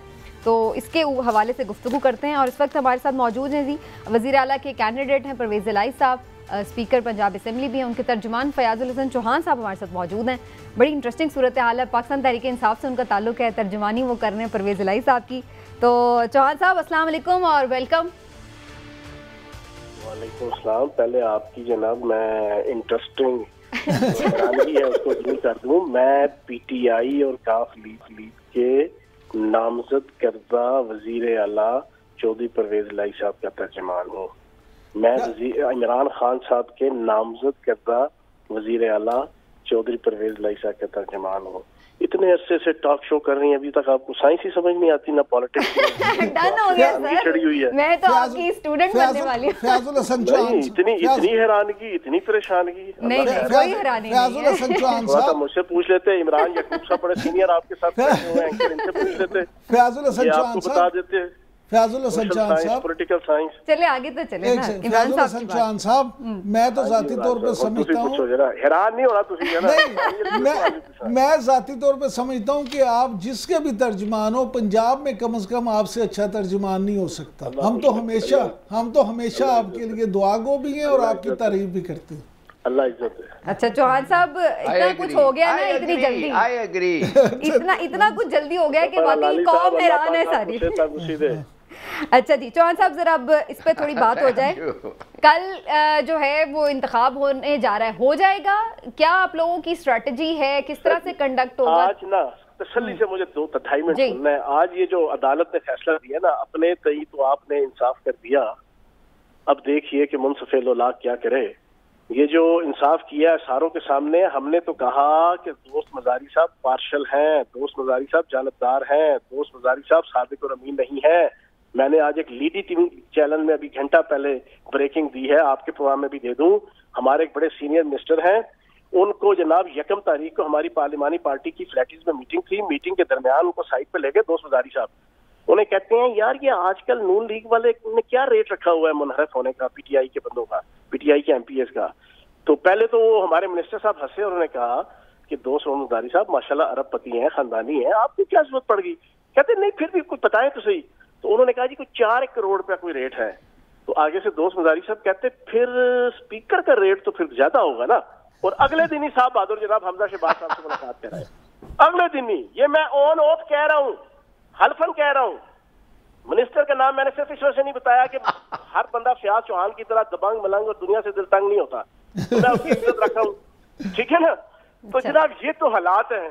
تو اس کے حوالے سے گفتگو کرتے ہیں اور اس وقت ہمارے ساتھ موجود ہیں جی وزیر اعلیٰ کے کینڈیڈیٹ ہیں پرویز الہی صاحب, اسپیکر پنجاب اسمبلی بھی ہیں, ان کے ترجمان فیاض الحسن چوہان صاحب ہمارے ساتھ موجود ہیں. بڑی انٹرسٹنگ صورتحال ہے, پاکستان تحریک انصاف سے ان کا تعلق ہے, ترجمانی وہ کر رہے ہیں پرویز الہی صاحب کی. تو چوہان صاحب السلام علیکم اور ویلکم.
وعلیکم السلام. پہلے آپ کی جناب میں انٹرسٹنگ حیرانگی ہے اس کو دور کر دوں. میں پی ٹی آئی اور کاف لیگ کے نامزد کردہ وزیر اعلیٰ چودھری پرویز الہی صاحب کا ترجمان ہوں. میں عمران خان صاحب کے نامزد کردہ وزیر اعلیٰ چودھری پرویز الہی صاحب کا ترجمان ہوں. اتنے عرصے سے ٹاک شو کر رہی ہیں, ابھی تک آپ کو سائنس ہی سمجھ نہیں آتی, نہ پالیٹکس.
ڈن ہو گیا سر, میں تو آپ کی اسٹوڈنٹ بننے والی ہوں.
فیاض الحسن چوہان,
اتنی حیرانگی, اتنی پریشانگی.
نہیں کوئی حیرانی
فیاض الحسن چوہان صاحب
مجھ سے پوچھ لیتے, عمران یعقوب صاحب بڑے سینئر آپ کے ساتھ بیٹھے ہوئے ہیں, ان سے پوچھ لیتے,
فیاض الحسن
آپ
چوہان
کو بتا
صاحب,
دیتے.
فیاض الحسن چوہان صاحب,
پولیٹیکل سائنس.
چلے آگے تو چلے نا.
فیاض الحسن چوہان صاحب, میں تو ذاتی طور پہ سمجھتا ہوں,
حیران نہیں ہونا,
میں ذاتی طور پہ سمجھتا ہوں کہ آپ جس کے بھی ترجمان ہو, پنجاب میں کم از کم آپ سے اچھا ترجمان نہیں ہو سکتا. ہم تو ہمیشہ آپ کے لیے دعا گو بھی ہیں اور آپ کی تعریف بھی کرتے ہیں.
اللہ عزت ہے.
اچھا چوہان صاحب, اتنا کچھ ہو گیا نا اتنی جلدی, اتنا کچھ جلدی ہو گیا کہ واقعی قوم حیران ہے ساری. اچھا جی چوہان صاحب, ذرا اب اس پہ تھوڑی بات ہو جائے. کل جو ہے وہ انتخاب ہونے جا رہا ہے, ہو جائے گا کیا آپ لوگوں کی اسٹریٹجی ہے, کس طرح سے کنڈکٹ ہوگا؟
آج نا تسلی سے مجھے 2-2.5 منٹ سننا ہے. آج یہ جو عدالت نے فیصلہ دیا نا, اپنے تئی تو آپ نے انصاف کر دیا, اب دیکھیے کہ منصف الاولاق کیا کرے. یہ جو انصاف کیا ہے ساروں کے سامنے, ہم نے تو کہا کہ دوست مزاری صاحب پارشل ہیں, دوست مزاری صاحب جانبدار ہیں, دوست مزاری صاحب صادق اور امین نہیں ہیں. میں نے آج ایک لیڈی ٹی وی چینل میں ابھی گھنٹہ پہلے بریکنگ دی ہے, آپ کے پروگرام میں بھی دے دوں. ہمارے ایک بڑے سینئر منسٹر ہیں, ان کو جناب 1 تاریخ کو ہماری پارلیمانی پارٹی کی فلیٹیز میں میٹنگ تھی, میٹنگ کے درمیان ان کو سائٹ پہ لے گئے دوست مزاری صاحب. انہیں کہتے ہیں یار یہ آج کل نون لیگ والے نے کیا ریٹ رکھا ہوا ہے منحرف ہونے کا پی ٹی آئی کے بندوں کا, پی ٹی آئی کے ایم پی ایس کا. تو پہلے تو وہ ہمارے منسٹر صاحب ہنسے اور انہوں نے کہا کہ دوست مزاری صاحب ماشاءاللہ ارب پتی ہیں, خاندانی ہیں, آپ کو کیا ضرورت پڑ گئی. کہتے نہیں پھر بھی کچھ بتائیں تو صحیح. تو انہوں نے کہا جی کوئی 4 کروڑ روپیہ کوئی ریٹ ہے. تو آگے سے دوست مزاری صاحب کہتے پھر اسپیکر کا ریٹ تو پھر زیادہ ہوگا نا. اور اگلے دن ہی صاحب بہادر جناب حمزہ شہباز صاحب سے ملاقات کرائے, اگلے دن ہی. یہ میں آن آف کہہ رہا ہوں, حلفاً کہہ رہا ہوں. منسٹر کا نام میں نے صرف اس وجہ سے نہیں بتایا کہ ہر بندہ فیاض چوہان کی طرح دبنگ ملنگ اور دنیا سے دل تنگ نہیں ہوتا, میں اس کی عزت رکھا ہوں, ٹھیک ہے نا. تو جناب یہ تو حالات ہیں.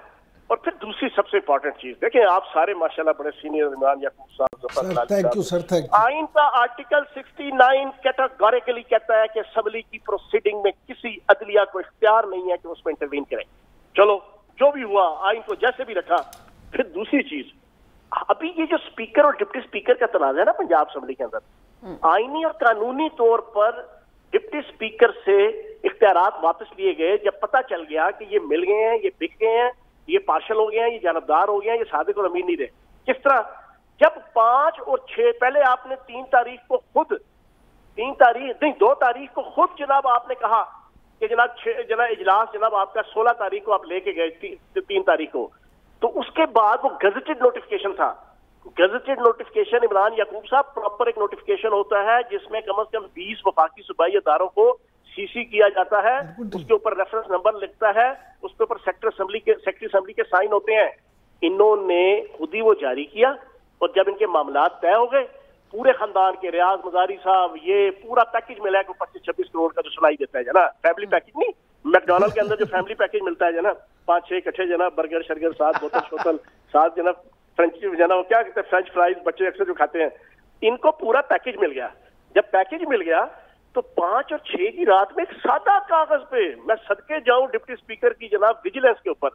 اور پھر دوسری سب سے امپورٹنٹ چیز دیکھیں, آپ سارے ماشاءاللہ بڑے سینئر عمران یعقوب صاحب, آئین کا آرٹیکل 69 کیٹاگوریکلی کہتا ہے کہ اسمبلی کی پروسیڈنگ میں کسی عدلیہ کو اختیار نہیں ہے کہ اس میں انٹروین کرے. چلو जो भी हुआ, आइन को जैसे भी रखा। फिर दूसरी चीज, अभी ये जो स्पीकर और डिप्टी स्पीकर का तनाज़ा है ना पंजाब असेंबली के अंदर, आईनी और कानूनी तौर पर डिप्टी स्पीकर से इख्तियारात वापस लिए गए जब पता चल गया कि ये मिल गए हैं, ये बिक गए हैं, ये पार्शल हो गए हैं, ये जानबदार हो गए हैं, ये सादिक और अमीन नहीं रहे। किस तरह? जब 5 और 6 पहले आपने 2 तारीख को खुद जनाब आपने कहा कि जनाब इजलास जनाब आपका 16 तारीख को आप लेके गए 3 तारीख को, तो उसके बाद वो गजेटेड नोटिफिकेशन था। गजेटेड नोटिफिकेशन इमरान याकूब साहब प्रॉपर एक नोटिफिकेशन होता है जिसमें कम से कम 20 वफाकी सूबाई अदारों को सीसी किया जाता है, उसके ऊपर रेफरेंस नंबर लिखता है, उसके ऊपर सेक्रेटरी असेंबली के साइन होते हैं। इन्होंने खुद ही वो जारी किया और जब इनके मामलात तय हो गए, पूरे खानदान के रियाज मजारी साहब ये पूरा पैकेज मिला है 25-26 करोड़ का जो सुनाई देता है जना, फैमिली पैकेज नहीं, मैकडॉनल्ड के अंदर जो फैमिली पैकेज मिलता है जना, 5-6 इकट्ठे जना, बर्गर शर्गर 7 बोतल शोतल 7 जना, फ्रेंच जना, वो क्या कहते हैं फ्रेंच फ्राइज बच्चे अक्सर जो खाते हैं, इनको पूरा पैकेज मिल गया। जब पैकेज मिल गया तो 5 और 6 की रात में एक सादा कागज पे मैं सदके जाऊं डिप्टी स्पीकर की जनाब विजिलेंस के ऊपर,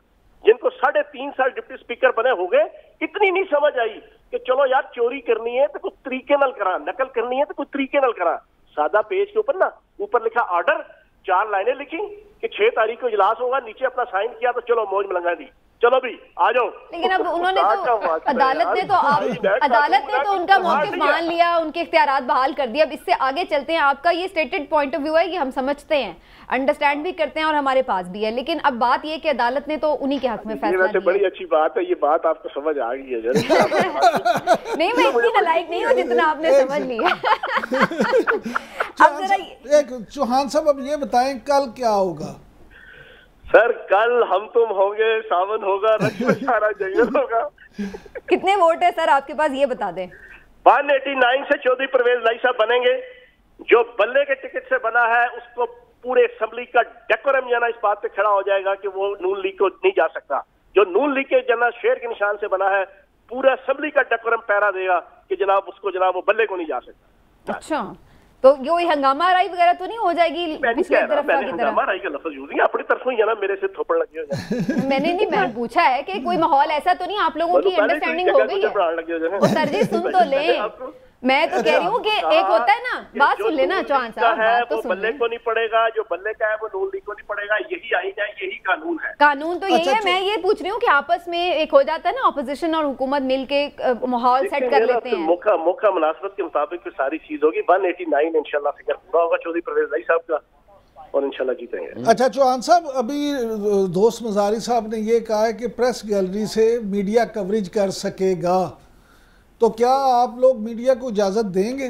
जिनको 3.5 साल डिप्टी स्पीकर बने हो गए, इतनी नहीं समझ आई कि चलो यार चोरी करनी है तो कुछ तरीके नल करा, नकल करनी है तो कुछ तरीके नल करा। सादा पेज के ऊपर ना ऊपर लिखा ऑर्डर, 4 लाइनें लिखी कि 6 तारीख को इजलास होगा, नीचे अपना साइन किया तो चलो मौज मलंगा दी, चलो भी आ जाओ।
लेकिन अब उन्होंने तो अदालत ने तो उनका मौक़िफ़ मान लिया, उनके इख्तियारात बहाल कर दिए। अब इससे आगे चलते हैं, आपका ये स्टेटेड पॉइंट ऑफ व्यू है, ये हम समझते हैं, अंडरस्टैंड भी करते हैं और हमारे पास भी है, लेकिन अब बात ये कि अदालत ने तो उन्हीं के हक में फैसला दिया।
बड़ी अच्छी बात है, ये बात आपको समझ आ गई है।
नहीं, मैं इतनी नालायक नहीं हूँ जितना आपने समझ लिया। अब जरा
चौहान साहब अब ये बताएं कल क्या होगा?
सर कल हम तुम होंगे, सावन होगा, सारा जंगल होगा।
कितने वोट है सर आपके पास, ये बता दें।
189 से चौधरी परवेज लाई साहब बनेंगे। जो बल्ले के टिकट से बना है उसको पूरे असेंबली का डेकोरम जना इस बात पे खड़ा हो जाएगा कि वो नून लीग को नहीं जा सकता। जो नून लीग के जना शेर के निशान से बना है, पूरा असेंबली का डेकोरम पैरा देगा कि जनाब उसको जनाब वो बल्ले को नहीं जा सकता।
अच्छा, तो ये हंगामा आराई वगैरह तो नहीं हो जाएगी?
हंगामा आराई का लफ्ज यूज नहीं, अपनी तरफों ही ना मेरे से थोपड़ लगे हो।
मैंने नहीं, मैं पूछा है कि कोई माहौल ऐसा तो नहीं, आप लोगों की अंडरस्टैंडिंग हो गई है? सर जी सुन तो लें, मैं तो कह रही हूँ कि एक होता है ना, बात सुन लेना चौहान साहब, बात तो सुन
बल्ले को नहीं पड़ेगा, जो बल्ले का है वो नून लीग को नहीं पड़ेगा, यही आईन है, यही कानून है।
कानून तो यही है। मैं ये पूछ रही हूँ कि आपस में एक हो जाता है ना, ऑपोजिशन और हुकूमत मिलके माहौल सेट कर लेते हैं।
मौका मुनासिबत के मुताबिक सारी चीज होगी। 189 इंशाल्लाह फिगर पूरा होगा चौधरी परवेज लाई साहब का, और इंशाल्लाह जीतेंगे।
अच्छा चौहान साहब, अभी दोस्त मजारी साहब ने ये कहा है कि प्रेस गैलरी से मीडिया कवरेज कर सकेगा, तो क्या आप लोग मीडिया को इजाजत देंगे?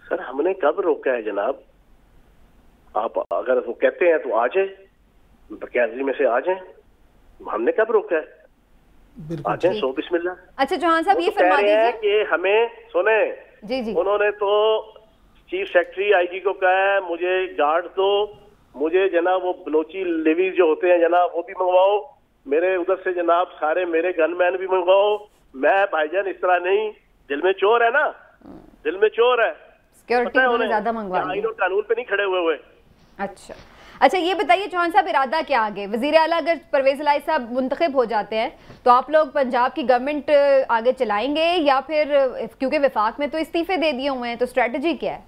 सर हमने कब रोका है जनाब? आप अगर वो कहते हैं तो आ जाए, गैलरी में से आ जाए, हमने कब रोका है? आ जाए, सो बिस्मिल्लाह।
अच्छा चौहान साहब ये फरमा दीजिए
कि हमें सुने
जी।
उन्होंने तो चीफ सेक्रेटरी आईजी को कहा है मुझे गार्ड दो, मुझे जनाब वो बलोची लेवीज जो होते हैं जनाब वो भी मंगवाओ, मेरे उधर से जनाब सारे मेरे गनमैन भी मंगवाओ। मैं भाईजान इस तरह नहीं, दिल में चोर है ना, दिल में चोर है,
सिक्योरिटी उन्होंने ज्यादा मंगवा ली,
आईन और कानून पे नहीं खड़े हुए।
अच्छा ये बताइए चौहान साहब, इरादा क्या आगे? वजीर आला अगर परवेज लाई साहब मुंतखब हो जाते हैं तो आप लोग पंजाब की गवर्नमेंट आगे चलाएंगे या फिर, क्योंकि वफाक में तो इस्तीफे दे दिए हुए हैं, तो स्ट्रेटजी क्या है?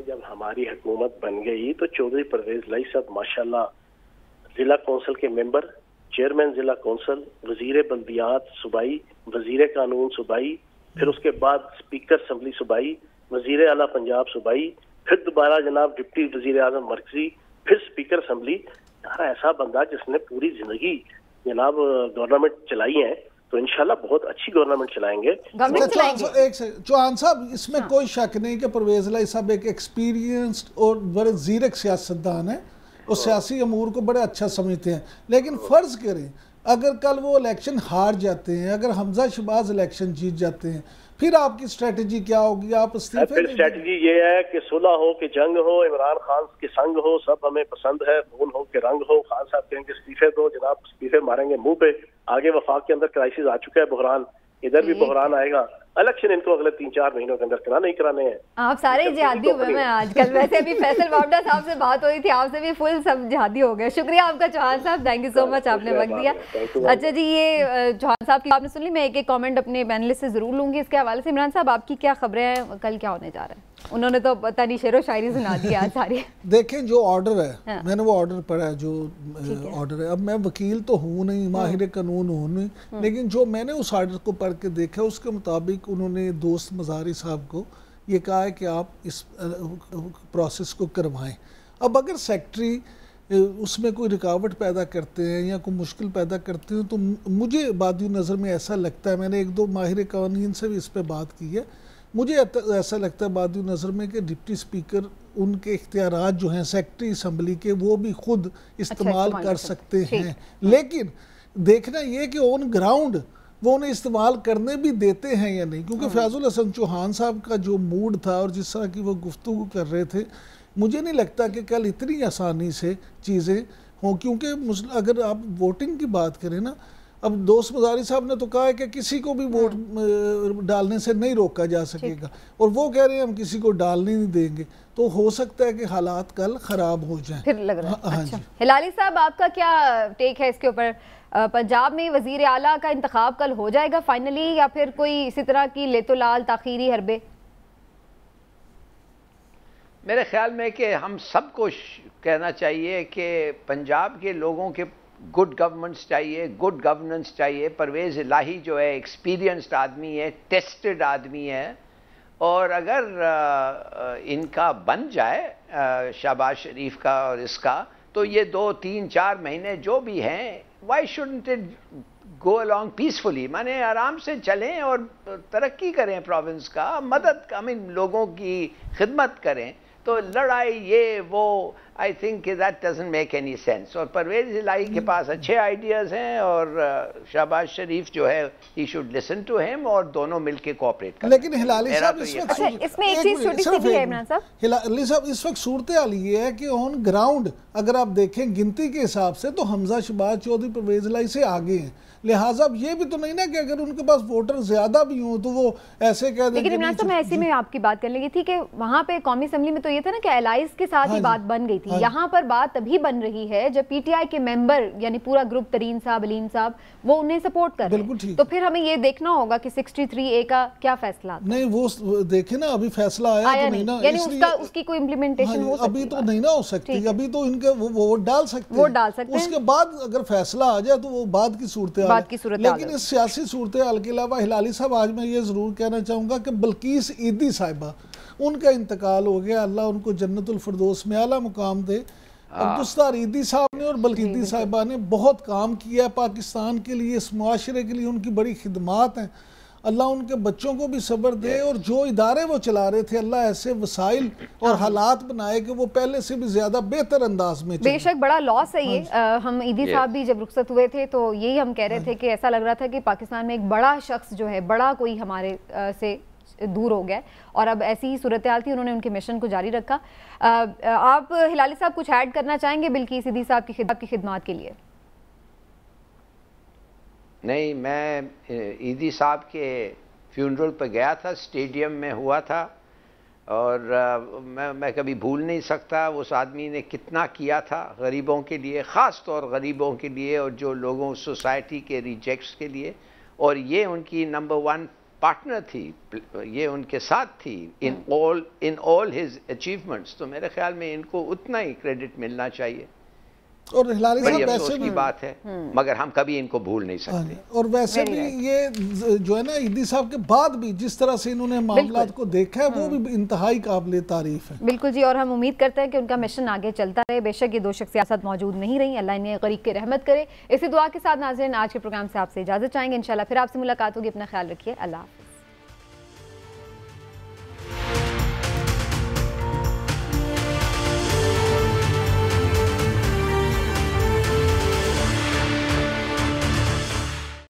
जब हमारी हुकूमत बन गई तो चौधरी परवेज लाई साहब माशाल्लाह जिला कौंसिल के मेंबर, चेयरमैन जिला कौंसिल, वजीर बल्दियात सूबाई, वजीर कानून सूबाई, फिर उसके बाद स्पीकर असम्बली सूबाई, वजीर आला पंजाब सूबाई, फिर दोबारा जनाब डिप्टी वजीर आजम मरकजी, फिर स्पीकर असम्बली। यार ऐसा बंदा जिसने पूरी जिंदगी जनाब गवर्नमेंट चलाई है, तो इंशाल्लाह बहुत अच्छी गवर्नमेंट चलाएंगे।
चौहान साहब इसमें कोई शक नहीं कि परवेज लाई साहब एक एक्सपीरियंस्ड और बड़े ज़ीरक सियासतदान है और सियासी अमूर को बड़े अच्छा समझते हैं, लेकिन फ़र्ज़ करें अगर कल वो इलेक्शन हार जाते हैं, अगर हमजा शहबाज इलेक्शन जीत जाते हैं, फिर आपकी स्ट्रेटजी क्या होगी? आप
फिर स्ट्रेटजी ये है कि सुलह हो कि जंग हो, इमरान खान के संग हो, सब हमें पसंद है, खून हो कि रंग हो। खान साहब कहेंगे इस्तीफे दो, जनाब इस्तीफे मारेंगे मुंह पे। आगे वफाक के अंदर क्राइसिस आ चुका है, बहरान, इधर भी बहरान आएगा, इलेक्शन इनको अगले 3-4 महीनों के अंदर कराने ही कराने हैं।
आप सारे जिहादी हुए हैं आजकल। वैसे अभी फैसल वावड़ा साहब से बात हुई थी, आपसे भी फुल सब जिहादी हो गए। शुक्रिया आपका चौहान साहब, थैंक यू सो मच, आपने वक्त दिया। अच्छा जी, ये चौहान साहब की आपने सुन ली। मैं एक एक कमेंट अपने पैनलिस्ट से जरूर लूंगी इसके हवाले से। इमरान साहब, आपकी क्या खबरें हैं, कल क्या होने जा रहा है? उन्होंने तो पता नहीं शेरो शायरी सुना दी आज सारी।
देखें जो ऑर्डर है, हाँ। मैंने वो ऑर्डर पढ़ा है, जो ऑर्डर है। अब मैं वकील तो हूँ नहीं, माहिर कानून हूँ नहीं, लेकिन जो मैंने उस ऑर्डर को पढ़ के देखा उसके मुताबिक उन्होंने दोस्त मज़ारी साहब को ये कहा है कि आप इस प्रोसेस को करवाएं। अब अगर सेक्रेटरी उसमें कोई रुकावट पैदा करते हैं या कोई मुश्किल पैदा करते हैं तो मुझे बादी नज़र में ऐसा लगता है, मैंने एक दो माहिर कानून से भी इस पर बात की है, मुझे ऐसा लगता है बादी नज़र में कि डिप्टी स्पीकर उनके इख्तियारात जो हैं सेक्रेटरी असम्बली के वो भी खुद इस्तेमाल कर सकते हैं। लेकिन देखना ये कि ऑन ग्राउंड वो उन्हें इस्तेमाल करने भी देते हैं या नहीं, क्योंकि फैजुल हसन चौहान साहब का जो मूड था और जिस तरह की वो गुफ्तगू कर रहे थे, मुझे नहीं लगता कि कल इतनी आसानी से चीज़ें हों। क्योंकि अगर आप वोटिंग की बात करें ना, अब दोस्त मज़ारी साहब ने तो कहा है कि किसी को भी वोट डालने से नहीं रोका जा सकेगा, और वो कह रहे हैं हम किसी को डालने नहीं देंगे, तो हो सकता है कि हालात कल ख़राब हो जाएं।
फिर लग रहा है।
हाँ
अच्छा।
जी।
हिलाली साहब, आपका क्या टेक है इसके ऊपर? पंजाब में वज़ीर आला का इंतखाब कल हो जाएगा फाइनली, या फिर कोई इसी तरह की लेतो लाल ताखीरी हरबे?
मेरे ख्याल में कि हम सबको कहना चाहिए कि पंजाब के लोगों के गुड गवर्नेंस चाहिए, गुड गवर्नेंस चाहिए। परवेज़ इलाही जो है एक्सपीरियंस्ड आदमी है, टेस्टेड आदमी है, और अगर इनका बन जाए शहबाज शरीफ का और इसका, तो ये 2-3-4 महीने जो भी हैं, why shouldn't it go along peacefully, माने आराम से चलें और तरक्की करें प्रोविंस का, मदद आई मीन लोगों की खिदमत करें। तो लड़ाई ये वो I think that doesn't make any sense. और परवेज़ इलाही के पास अच्छे आइडियाज़ हैं, और शहबाज शरीफ जो है he should listen to him, और दोनों मिलके कोऑपरेट करें।
लेकिन हिलाली साहब
इसमें एक चीज़ छोटी सी भी है इमरान साहब।
हिलाली साहब, इस वक्त सूरत हाल ये है कि ऑन ग्राउंड अगर आप देखें गिनती के हिसाब से तो हमजा शहबाज चौधरी परवेज़ इलाही से आगे हैं। लिहाजा अब ये भी तो नहीं ना कि अगर उनके पास वोटर ज्यादा भी हों तो वो ऐसे कह दें।
लेकिन इमरान साहब, मैं ऐसे में आपकी बात करने लगी थी कि वहाँ पे कौमी असेंबली में तो ये था ना कि एलाइज के साथ ही बात बन गई थी। यहाँ पर बात तभी बन रही है जब पीटीआई के मेंबर यानी पूरा ग्रुप, तरीन साहब, अलीम साहब, वो उन्हें सपोर्ट कर रहे हैं। तो फिर हमें ये देखना होगा कि 63A का क्या फैसला
नहीं, वो देखे ना, अभी फैसला आया तो नहीं ना,
यानी उसकी कोई इम्प्लीमेंटेशन हो सकती
अभी तो नहीं ना हो सकती। अभी तो इनके वो वोट डाल सकते हैं, उसके बाद अगर फैसला आ जाए तो वो बाद की सूरत हाल। लेकिन इस सियासी सूरत हाल के अलावा हिलाली साहब, आज मैं ये ज़रूर कहना चाहूँगा कि बल्कीस ईदी साहिबा, उनका इंतकाल हो गया, अल्लाह उनको जन्नतुल फिरदौस में आला मुकाम दे। अब्दुस्तार ईदी साहब ने और बल्कीस साहिबा ने बहुत काम किया पाकिस्तान के लिए, इस मुआशरे के लिए उनकी बड़ी खिदमात हैं। अल्लाह उनके बच्चों को भी सब्र दे, और जो इदारे वो चला रहे थे अल्लाह ऐसे वसाइल और हालात बनाए कि वो पहले से भी ज्यादा बेहतर अंदाज में चले।
बेशक बड़ा लॉस है ये। हम ईदी साहब भी जब रुखसत हुए थे तो यही हम कह रहे थे कि ऐसा लग रहा था कि पाकिस्तान में एक बड़ा शख्स जो है, बड़ा कोई हमारे से दूर हो गया, और अब ऐसी ही सूरत हाल थी। उन्होंने उनके मिशन को जारी रखा। आप हिलाली साहब कुछ ऐड करना चाहेंगे बिल्किस ईदी साहब की खिदमत के लिए?
नहीं, मैं ईदी साहब के फ्यूनरल पर गया था, स्टेडियम में हुआ था, और मैं कभी भूल नहीं सकता उस आदमी ने कितना किया था गरीबों के लिए, ख़ास तौर गरीबों के लिए, और जो लोगों सोसाइटी के रिजेक्ट्स के लिए। और ये उनकी नंबर 1 पार्टनर थी, ये उनके साथ थी इन ऑल हिज अचीवमेंट्स। तो मेरे ख्याल में इनको उतना ही क्रेडिट मिलना चाहिए।
और हिलाली साहब वैसे
की बात है, मगर हम कभी इनको भूल नहीं सकते।
और वैसे भी ये जो है ना, ईदी साहब के बाद भी जिस तरह से इन्होंने मामलात को देखा है वो भी इंतहाई काबिल तारीफ है।
बिल्कुल जी, और हम उम्मीद करते हैं कि उनका मिशन आगे चलता रहे। बेशक ये 2 शख्सियात मौजूद नहीं रही, अल्लाह इन्हें गरीब की रहमत करे। इसी दुआ के साथ नाज़रीन, आज के प्रोग्राम से आपसे इजाजत चाहेंगे। इंशाल्लाह फिर आपसे मुलाकात होगी। अपना ख्याल रखिए। अल्लाह।